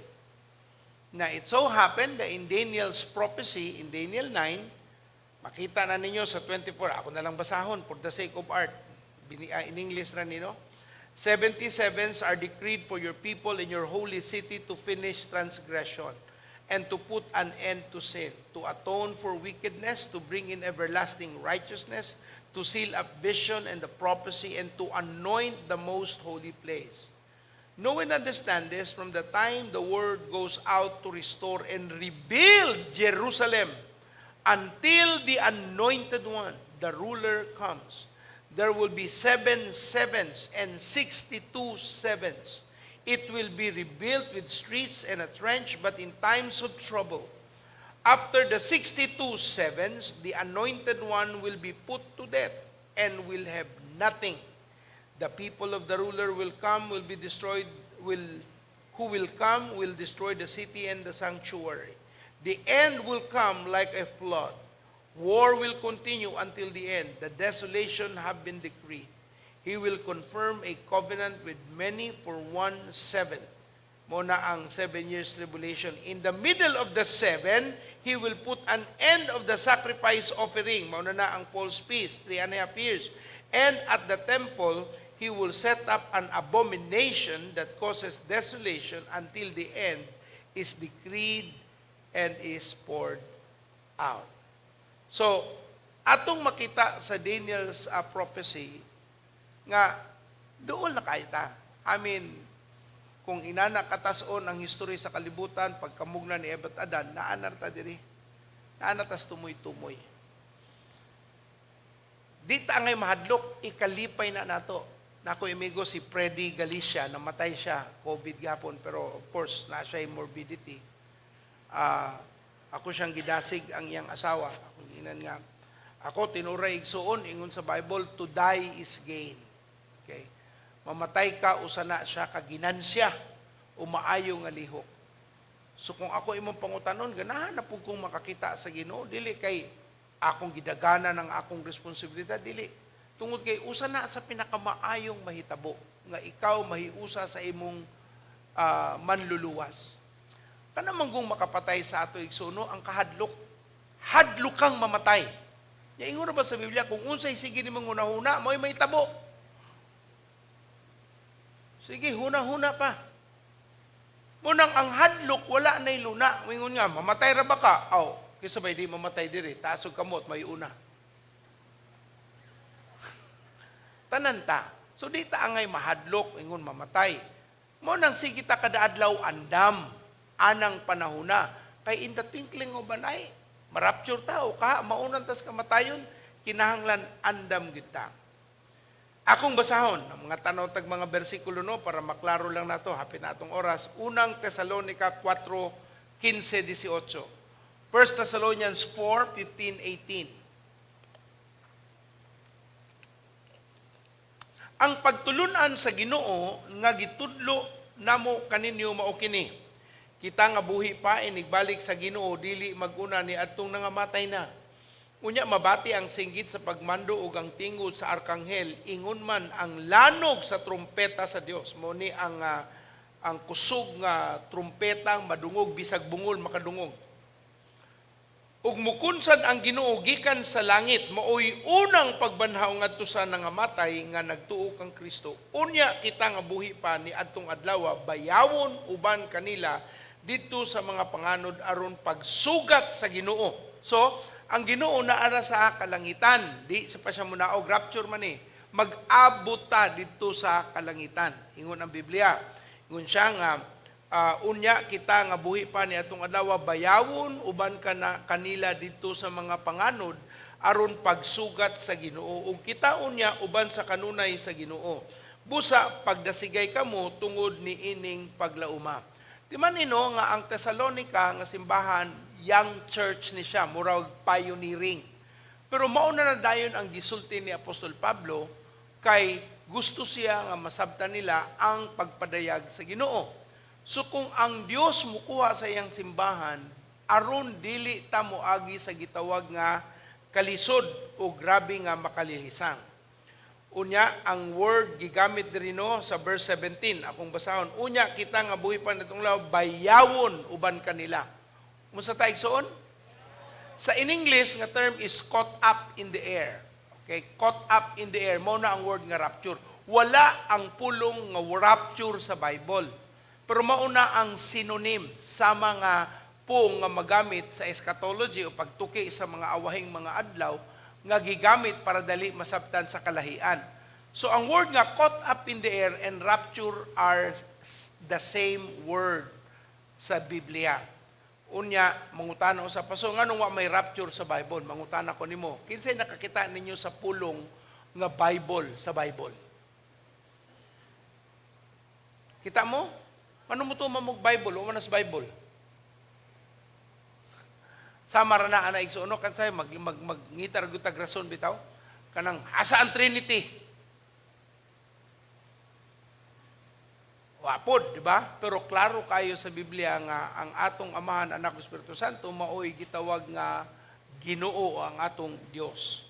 Na it so happened that in Daniel's prophecy, in Daniel 9, makita na ninyo sa 24, ako na lang basahon for the sake of art. In English na nino. 77s are decreed for your people in your holy city to finish transgression and to put an end to sin, to atone for wickedness, to bring in everlasting righteousness, to seal up vision and the prophecy, and to anoint the most holy place. Know and understand this, from the time the word goes out to restore and rebuild Jerusalem until the anointed one, the ruler, comes, there will be 7 sevens and 62 sevens. It will be rebuilt with streets and a trench, but in times of trouble. After the 62 sevens, the anointed one will be put to death and will have nothing. The people of the ruler will come, will be destroyed, who will come will destroy the city and the sanctuary. The end will come like a flood. War will continue until the end. The desolation have been decreed. He will confirm a covenant with many for 1 7. Muna ang 7 years tribulation. In the middle of the 7, He will put an end of the sacrifice offering. Muna na ang false peace, 3.5 years. And at the temple, He will set up an abomination that causes desolation until the end is decreed and is poured out. So, atong makita sa Daniel's prophecy, nga doon na kaita. I mean, kung inana katason ang history sa kalibutan, pagkamugna ni Eva at Adan, naanarta diri. Naanatas tumoy-tumoy. Dita ngay mahadlok, ikalipay na nato. Nako amigo si Freddy Galicia, namatay siya, COVID gapon, pero of course, na siya morbidity. Ako siyang gidasig ang iyang asawa. Ako inan nga. Ako tinuray igsuon, ingon sa Bible, to die is gain. Okay. Mamatay ka, usana siya, kaginansya, umaayo nga lihok. So kung ako imong pangutanon, ganahan na po kong makakita sa Ginoo, dili kay akong gidagana ng akong responsibilidad, dili. Tungod kay usana sa pinakamaayong mahitabo, nga ikaw mahiusa sa imong manluluwas. Kanamang kung makapatay sa ato igsuno, ang kahadlok, hadlok kang mamatay. Ingon na ba sa Biblia, kung unsay sige ni mong huna-huna, mo'y mahitabo. Sige, huna-huna pa. Munang ang hadlok, wala na iluna. Mingon nga, mamatay ra ba ka? Aw, kisa ba di mamatay diri? Tasog kamot, may una. Tananta. So di ta angay mahadlok, mingon mamatay. Munang sige ta kada adlaw andam, anang panahuna. Kay in the twinkling of an eye, marapture tao ka, maunan tas kamatayon, kinahanglan andam kita. Akong basahon, ang mga tanaw tag mga bersikulo no, para maklaro lang nato, hapit na atong oras. Unang Tesalonica 4:15-18. 1 Thessalonians 4:15-18. Ang pagtulunan sa Ginoo nga gitudlo namo kaninyo mao kini. Kita nga buhi pa inigbalik sa Ginoo dili maguna ni adtong nangamatay na. Unya mabati ang singgit sa pagmando ug ang tingod sa arkanghel, ingon man ang lanog sa trumpeta sa Dios. Mao ni ang kusog nga trumpeta madungog bisag bungol makadungog. Ug mukunsad ang Ginoo gikan sa langit, maoy unang pagbanhaw ngadto sa nangamatay nga nagtuo kang Kristo. Unya kita nga buhi pa ni adtong adlaw bayawon uban kanila dito sa mga panganod aron pagsugat sa Ginoo. So, ang Ginoo naara sa kalangitan, di sa pa siya munaog rapture man mag-abot ta dito sa kalangitan. Ingon ang Biblia. Ingon siya nga unya kita nga buhi pa ni atong adlaw bayawon uban kanila dito sa mga panganod aron pagsugat sa Ginoo ug kita unya uban sa kanunay sa Ginoo. Busa pagdasigay kamo tungod ni ining paglauma. Di man ino nga ang Tesalonica nga simbahan young church ni siya, murag pioneering. Pero mauna na dayon ang gisulti ni Apostol Pablo kay gusto siya nga masabtan nila ang pagpadayag sa Ginoo. So kung ang Dios mukuha sa iyang simbahan, aron dili ta moagi sa gitawag nga kalisod o grabe nga makalilisang. Unya, ang word gigamit diri no sa verse 17, akong basahon. Unya, kita nga buhi pa natong law, bayawon uban kanila. Unsa ta igsoon? Sa in English, nga term is caught up in the air. Okay, caught up in the air. Mao na ang word nga rapture. Wala ang pulong nga rapture sa Bible. Pero mauna ang synonym sa mga pong nga magamit sa eschatology o pagtuki sa mga awahing mga adlaw nga gigamit para dali masabtan sa kalahian. So ang word nga caught up in the air and rapture are the same word sa Biblia. Unya, mangutana ko sa paso, nganong wa may rapture sa Bible? Mangutana ko nimo, kinsay nakakita ninyo sa pulong nga Bible sa Bible? Kita mo? Ano mo ito mamog Bible? O manas Bible? Sama ra na ana igsuno kan say magngitar gutag rason bitaw kanang asa ang Trinity. Wapod, di ba? Pero klaro kayo sa Biblia nga ang atong Amahan, Anak ug Espiritu Santo maoy gitawag nga Ginoo ang atong Dios.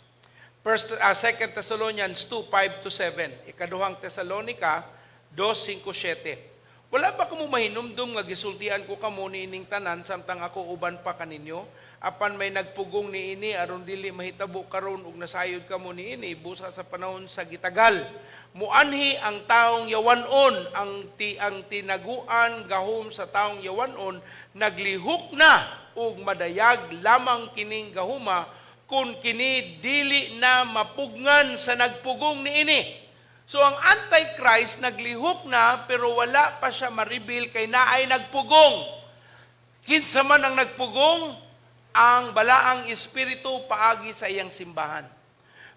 2 Thessalonians 2:5-7, ikaduhang Tesalonica 2:5-7. Wala ba kamo mahinumdum nga gisultian ko kamo niining tanan samtang ako uban pa kaninyo? Apan may nagpugong niini aron dili mahitabo karon ug nasayod kamo niini busa sa panahon sa gitagal. Muanhi ang taong yawanon ang tinaguan gahom sa taong yawanon naglihok na ug madayag lamang kining gahuma kun kini dili na mapugngan sa nagpugong niini. So ang Antichrist naglihok na pero wala pa siya ma-reveal kay naay nagpugong. Kinsa man ang nagpugong? Ang balaang espiritu paagi sa iyang simbahan.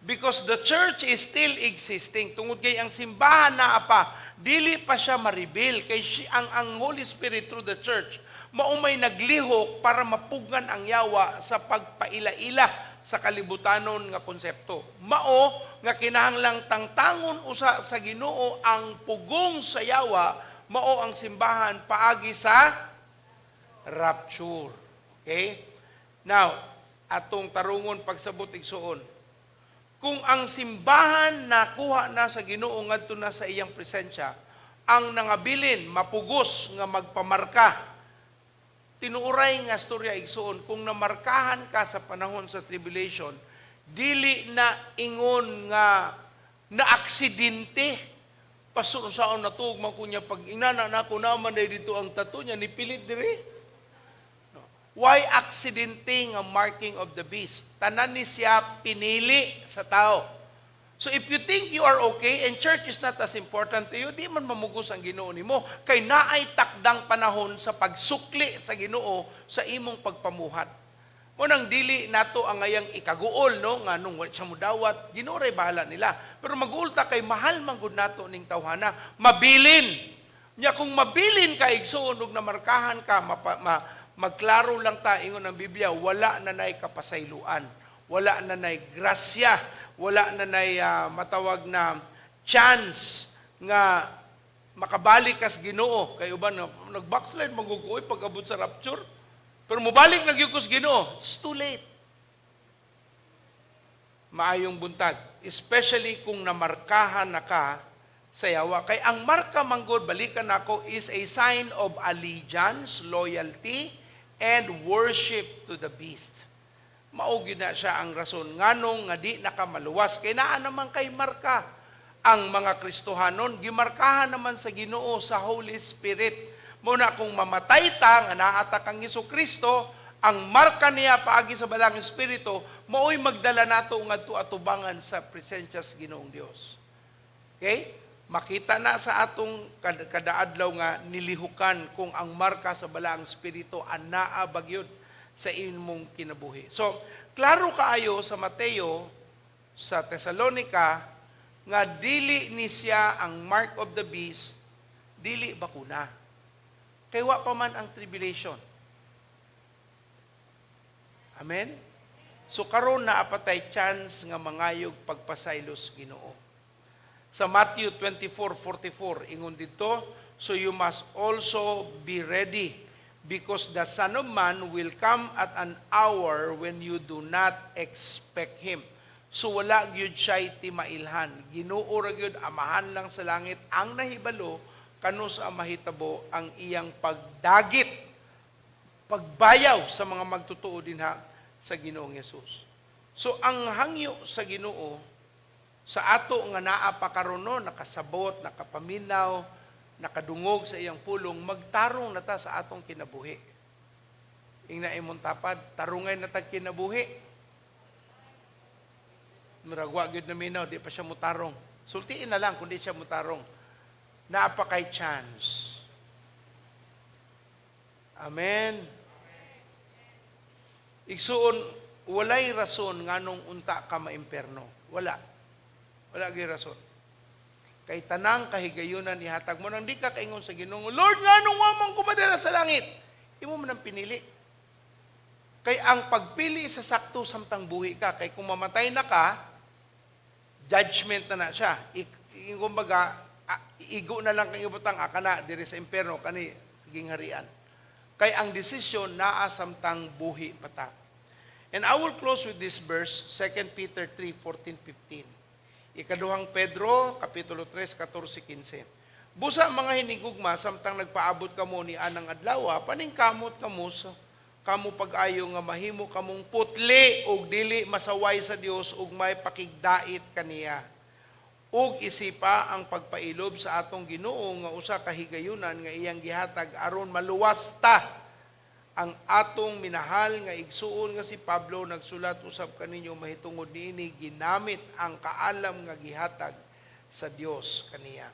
Because the church is still existing. Tungod kay ang simbahan na apa, dili pa siya ma-reveal. Kay ang Holy Spirit through the church, maumay naglihok para mapugnan ang yawa sa pagpaila-ila sa kalibutanon nga konsepto. Mao nga kinahanglang tangtangon usa sa Ginoo ang pugong sa yawa, mao ang simbahan paagi sa rapture. Okay? Now, atong tarungon pagsabot igsuon. Kung ang simbahan nakuha na sa Ginoo ngadto na sa iyang presensya, ang nangabilin mapugos nga magpamarka. Tinuuray nga storya igsuon, kung namarkahan ka sa panahon sa tribulation, dili na ingon nga na-aksidente. Pastor, saan natugma ko niya pag inana na ako naman dito ang tattoo niya, nipilit diri. Why aksidente nga marking of the beast? Tanan ni siya pinili sa tao. So if you think you are okay and church is not as important to you, di man mamugos ang Ginoo nimo. Kay naay takdang panahon sa pagsukli sa Ginoo sa imong pagpamuhat. Munang dili nato ang ngayang ikaguol no nga nung siya mo dawat, Ginoo ray bahala nila. Pero magulta kay mahal man gud nato ning tawhana, mabilin. Nya kung mabilin ka igsuon ug namarkahan ka magklaro lang ta ingon ang Biblia, wala na nay kapasayloan, wala na nay grasya, wala na nay matawag na chance nga makabalik kas Ginoo. Kay uban nag-backslide magugoy pag abot sa rapture. Pero mobalik na gyud kus Ginoo, it's too late. Maayong buntag, especially kung namarkahan na ka sa yawa. Kay ang marka manggod, balikan nako, is a sign of allegiance, loyalty, and worship to the beast. Maugi na siya ang rason. Nganong nga di nakamaluwas. Kaya naan naman kay marka. Ang mga Kristohanon, gimarkahan naman sa Ginoo sa Holy Spirit. Muna kung mamatay ta nga naata kang Hesukristo, ang marka niya paagi sa balang espiritu, mao'y magdala nato ngadto atubangan sa presensya sa Ginoong Dios. Okay? Makita na sa atong kadaadlaw nga nilihukan kung ang marka sa balang espiritu anaa bagyod sa imong kinabuhi. So, klaro kaayo sa Mateo, sa Thessalonica, nga dili ni siya ang mark of the beast, dili bakuna. Kay wa pa man ang tribulation. Amen? So karon na apatay chance nga mangayog pagpasaylos Ginoo. Sa Matthew 24:44 ingon dito, so you must also be ready because the Son of Man will come at an hour when you do not expect Him. So wala gyud siya ti mailhan. Ginoo ra gyud amahan lang sa langit ang nahibalo kano sa mahitabo ang iyang pagdagit, pagbayaw sa mga magtutuo dinha sa Ginoong Hesus. So ang hangyo sa Ginoo sa ato nga naa pa karon no, nakasabot, nakapaminaw, nakadungog sa iyang pulong, magtarong na ta sa atong kinabuhi. Ingna imong tapad, tarungay na tag kinabuhi. Muragwa gyud na minaw, di pa siya mutarong. Sultiin na lang kung di siya mutarong. Napakay chance. Amen. Igsuon, walay rason nganong unta ka maimperno. Wala. Wala gyud rason. Kay tanang kahigayunan ihatag mo nang di ka kaingon sa Ginoo, Lord, nganong wa man ko madala sa langit? Imo man ang pinili. Kay ang pagpili sa sakto samtang buhi ka, kay kung mamatay na ka, judgment na siya. Kumbaga, igo na lang kang ibutang akana diri sa impierno kani siging harian. Kay ang desisyon naa samtang buhi pata. And I will close with this verse, 2 Peter 3:14-15. Ikaduhang Pedro, Kapitulo 3, 14-15. Busa mga hinigugma, samtang nagpaabot kamo ni anang adlaw, paningkamot kamo sa kamo pag-ayo nga mahimo kamong putli og dili masaway sa Dios ug may pakigdait kaniya. Ug isipa ang pagpailob sa atong Ginoo nga usa ka higayunan nga iyang gihatag aron maluwas ta. Ang atong minahal nga igsuon nga si Pablo nagsulat usab kaninyo mahitungod niini ginamit ang kaalam nga gihatag sa Dios kaniya.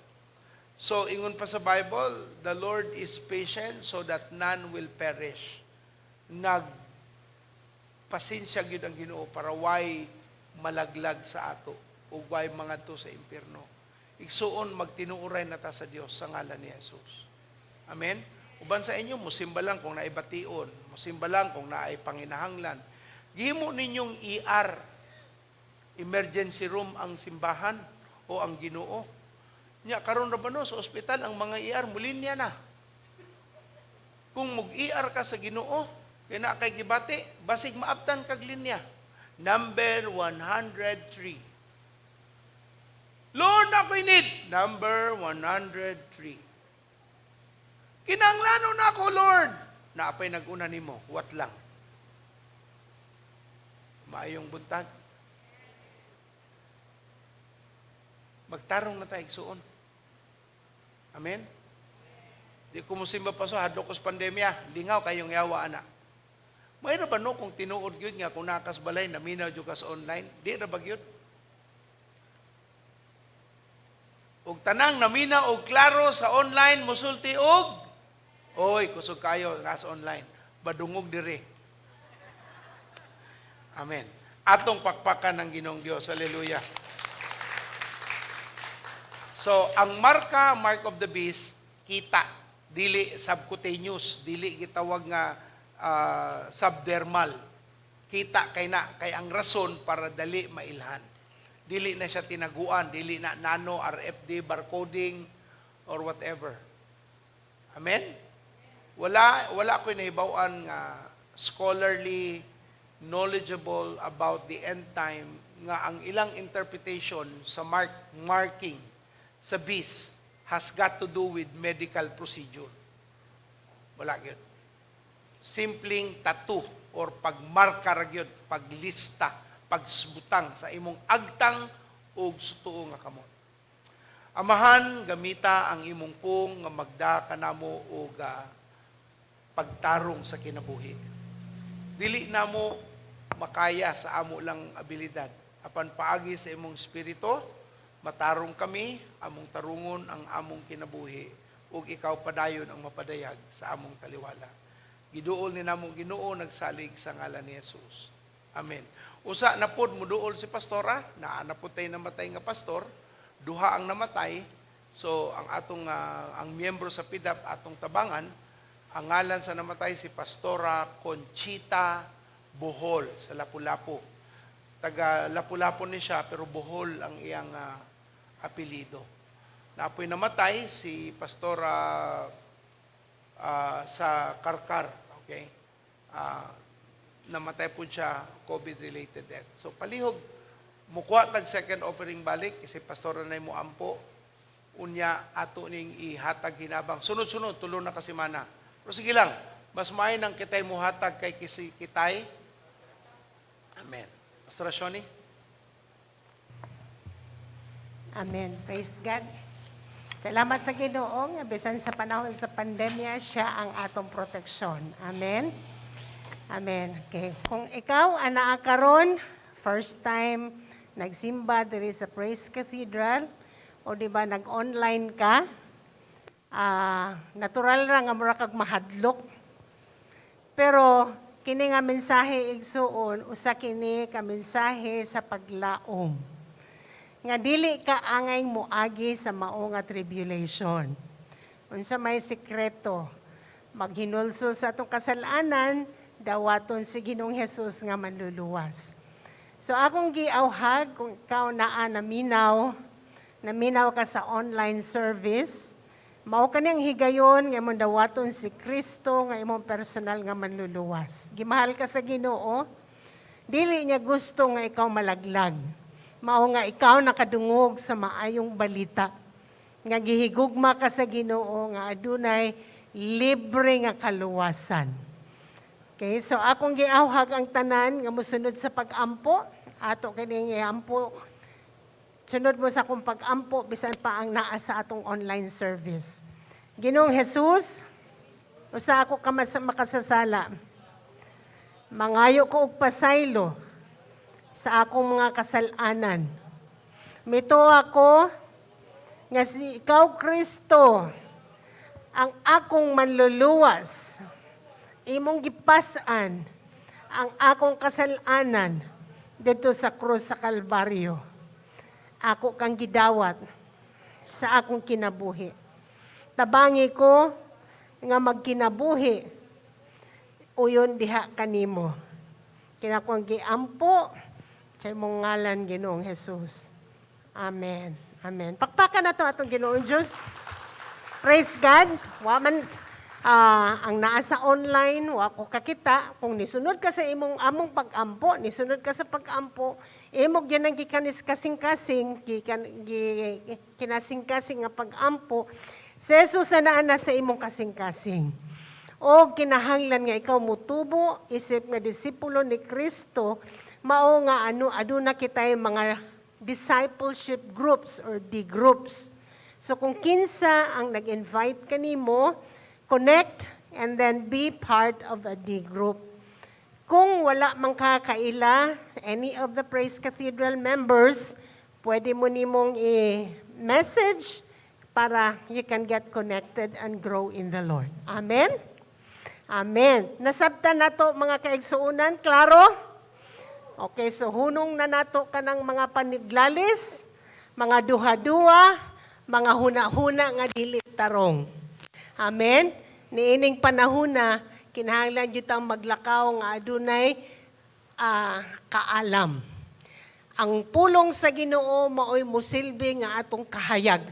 So ingon pa sa Bible, the Lord is patient so that none will perish. Pasensya gyud ang Ginoo para way malaglag sa ato ug way mangadto sa impierno. Igsuon magtinuoray na ta sa Dios sa ngalan ni Jesus. Amen. Uban sa inyo, musimba lang kung naibation, musimba lang kung naay panginahanglan. Gihimo ninyong ER, emergency room ang simbahan o ang Ginoo. Nya karon ra ba no sa ospital ang mga ER mulinya na. Kung mag-ER ka sa Ginoo, kay na kay gibati, basig maabtan kag linya. Number 103. Lord, ako'y need. Number 103. Kinanglanon na ako, Lord. Naapay nag-una nimo, what lang. Maayong buntag. Magtarong na tayo igsuon. Amen? Di ko musimba pa so, hadlok os pandemya, lingaw kayong yawa, anak. Mayroon ba no kung tinuod yun nga, kung nakasbalay, naminaw yun ka sa online, di na ba yun? Ug tanang namina og klaro sa online musulti og oy kusog kayo nasa online badungog dire. Amen. Atong pakpakan ng Ginoong Dios. Hallelujah. So ang mark of the beast kita dili subcutaneous, dili gitawag nga subdermal. Kita kay ang rason para dali mailhan. Dili na siya tinaguan, dili na nano, RFD, barcoding, or whatever. Amen? Wala ko nahibawan nga scholarly, knowledgeable about the end time, nga ang ilang interpretation sa marking sa beast has got to do with medical procedure. Wala yun. Simpleng tattoo or pagmarka ra gyud, paglista, pagsbutang sa imong agtang o sutuo nga kamot. Amahan, gamita ang imong pong nga magda kanamo og pagtarong sa kinabuhi. Dili namo makaya sa amo lang abilidad. Apan paagi sa imong espiritu, matarong kami, among tarungon ang among kinabuhi, ug ikaw padayon ang mapadayag sa among taliwala. Giduol ni namong Ginoo nagsalig sa ngalan ni Jesus. Amen. Usa na pod muduol si pastora, naa na pod tay namatay nga pastor, duha ang namatay. So ang atong ang miyembro sa PIDAP atong tabangan, ang ngalan sa namatay si Pastora Conchita Bohol sa Lapu-Lapu. Taga Lapu-Lapu ni siya pero Bohol ang iyang apelido. Naapoy namatay si Pastora sa Karkar, okay? Namatay po siya COVID-related death. So palihog mukuha tag second offering balik kasi pastora na mo ampo unya ato ning ihatag hinabang sunod-sunod tulo na kasi mana. Pero sige lang, mas maayo nang kitay muhatag kay kitay. Amen. Pastor Shoni. Amen. Praise God. Salamat sa Ginoo nga bisan sa panahon sa pandemya, siya ang atong proteksyon. Amen. Amen. Okay. Kung ikaw anaa karon, first time nagsimba diri sa Praise Cathedral o di ba nag-online ka, natural ra nga mura kag mahadlok. Pero kini nga mensahe igsuon usa kini ka mensahe sa paglaom. Nga dili ka angay moagi sa mao nga tribulation. Unsa may sekreto, maghinulsol sa atong kasalanan, dawaton si Ginoong Hesus nga manluluwas. So akong giawhag kung ikaw naa naminaw ka sa online service, mao kaniyang higayon nga imong dawaton si Kristo nga imong personal nga manluluwas. Gimahal ka sa Ginoo, dili niya gusto nga ikaw malaglag. Mao nga ikaw nakadungog sa maayong balita. Nga gihigugma ka sa Ginoo nga adunay libre nga kaluwasan. Okay, so akong giawhag ang tanan nga mosunod sa pag-ampo, ato kining iampo. Sunod mo sa akong pag-ampo bisan pa ang naa sa atong online service. Ginoong Hesus, usa ako ka makasasala. Mangayo ko og pasaylo sa akong mga kasalanan. Mito ako nga si ikaw Kristo ang akong manluluwas. Imong gipasan ang akong kasalanan dito sa krus sa Kalbaryo. Ako kang gidawat sa akong kinabuhi. Tabangi ko nga magkinabuhi uyon diha kanimo. Kinakong giampo sa imong ngalan Ginoong Hesus. Amen. Amen. Pakpakan na to atong Ginoong Diyos. Praise God. Waman ang naa sa online, wa ko kakita, kung nisunod ka sa among pag-ampo, nisunod ka sa pag-ampo, imog yan ang gikanis-kasing-kasing, kinasing-kasing nga pag-ampo, sa Jesus na sa imong kasing-kasing. O kinahanglan nga ikaw mutubo, isip nga disipulo ni Kristo, mao nga aduna kitay mga discipleship groups or D-groups. So kung kinsa ang nag-invite kanimo, connect and then be part of a D group. Kung wala mang kakaila, any of the Praise Cathedral members, pwede mo nimong i-message para you can get connected and grow in the Lord. Amen? Amen. Nasabtan na to mga kaigsuunan, klaro? Okay, so hunong na nato ka ng mga paniglalis, mga duha-duha, mga huna-huna nga dili tarong. Amen? Niining panahon na, kinahanglan dito ang maglakaw nga adunay kaalam. Ang pulong sa Ginoo maoy musilbi nga atong kahayag.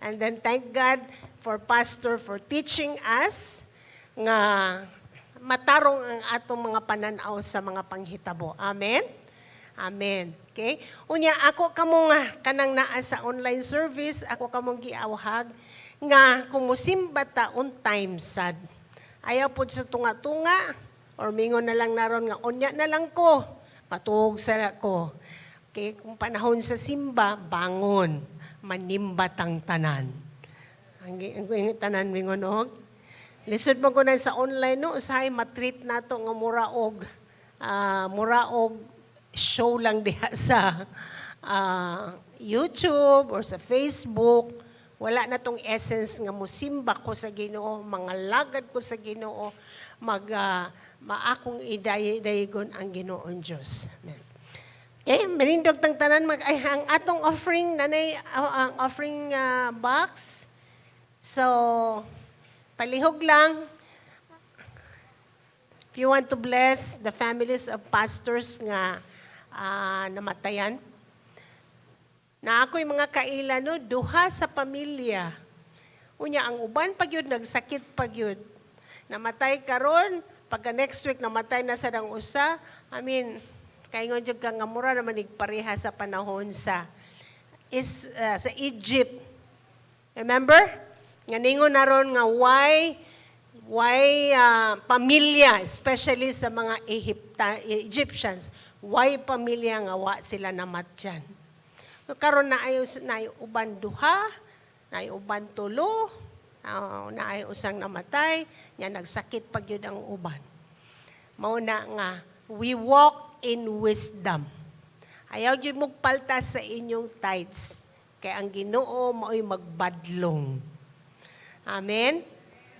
And then thank God for Pastor for teaching us nga matarong ang atong mga pananaw sa mga panghitabo. Amen? Amen. Okay? Unya, ako kamo nga kanang naa sa online service, ako kamong giawhag, nga kung musimba ta on time sad. Ayaw po sa tunga-tunga or mingon na lang naron nga unya na lang ko, patug sa ko. Kaya kung panahon sa simba, bangon, manimbat ang tanan. Ang tanan mingonog. Lisod mo ko na sa online no, usahay matreat nato nga muraog show lang diha sa YouTube or sa Facebook. Wala na tong essence nga musimba ko sa Ginoo, mga lagad ko sa Ginoo, maakong idayigon ang Ginoon Diyos. Amen. Okay, marindog tang tanan ang atong offering nanay ang offering box. So palihog lang. If you want to bless the families of pastors nga namatayan. Na ako'y mga kaila no, duha sa pamilya. Unya ang uban pagyud nagsakit pagyud. Namatay karon, pagka next week namatay na sa dang usa. I mean, kaingon jud ka nga mura naman igpareha sa panahon sa Egypt. Remember? Nga ningon naron nga why pamilya, especially sa mga Egyptians, why pamilya nga wa sila namatyan. Karon na ay uban duha, na ay uban tulo, na ay usang namatay, nya nagsakit pag yun ang uban. Mao na nga, we walk in wisdom. Ayaw yun magpalta sa inyong tithes, kaya ang Ginoo mao'y magbadlong. Amen?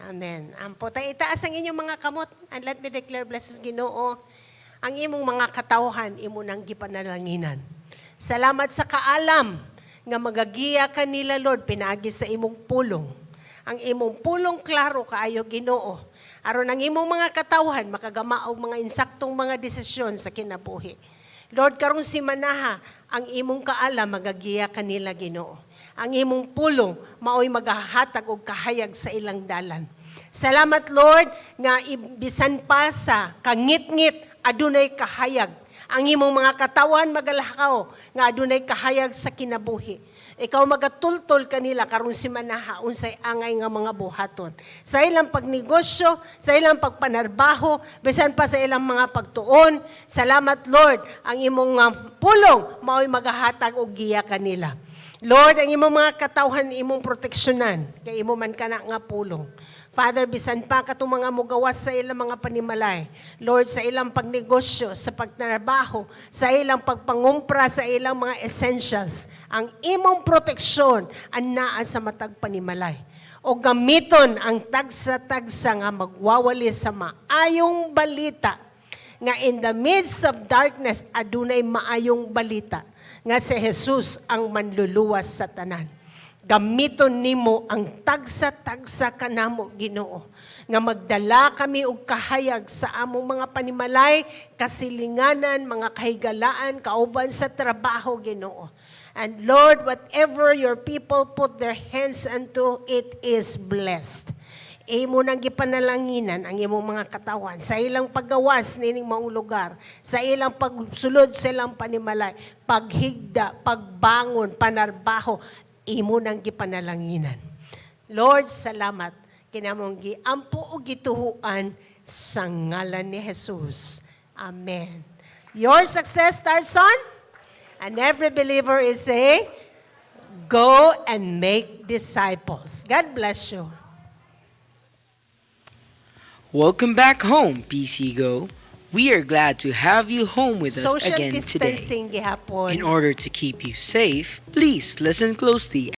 Amen. Ampo tayo itaas ang inyong mga kamot, and let me declare blessings Ginoo, ang imong mga katawhan, imo nang gipanalanginan. Salamat sa kaalam nga magagiya kanila, Lord, pinagi sa imong pulong. Ang imong pulong klaro kaayo Ginoo. Aron ang imong mga katawhan makagama og mga insaktong mga desisyon sa kinabuhi. Lord, karong simanaha, ang imong kaalam magagiya kanila Ginoo. Ang imong pulong maoy magahatag og kahayag sa ilang dalan. Salamat Lord nga bisan pa sa kangit-ngit adunay kahayag. Ang imong mga katawan magalakaw nga adunay kahayag sa kinabuhi. Ikaw magatultol kanila karong simanaha unsay angay nga mga buhaton. Sa ilang pagnegosyo, sa ilang pagpanarbaho, bisan pa sa ilang mga pagtuon. Salamat Lord, ang imong pulong maoy magahatag og giya kanila. Lord, ang imong mga katawhan imong proteksyonan kay imo man kana nga pulong. Father, bisan pa katong mga mugawas sa ilang mga panimalay. Lord, sa ilang pagnegosyo, sa pagtrabaho, sa ilang pagpangumpra, sa ilang mga essentials, ang imong proteksyon anaa sa matag panimalay. O gamiton ang tagsa-tagsa nga magwawali sa maayong balita, nga in the midst of darkness, adunay maayong balita, nga si Jesus ang manluluwas sa tanan. Gamiton nimo ang tagsa-tagsa kanamo Ginoo nga magdala kami og kahayag sa among mga panimalay, kasilinganan, mga kahigalaan, kauban sa trabaho Ginoo. And Lord, whatever your people put their hands unto, it is blessed. Imo nang gipanalanginan ang imong mga katawan sa ilang paggawas nining maong lugar, sa ilang pagsulod sa ilang panimalay, paghigda, pagbangon, panarbaho, imo nang gipanalanginan. Lord, salamat. Kinamong giampo o gituhuan sa ngalan ni Jesus. Amen. Your success starts on, and every believer is say, go and make disciples. God bless you. Welcome back home, PC Go. We are glad to have you home with us Social again today. distancing gihapon. In order to keep you safe, please listen closely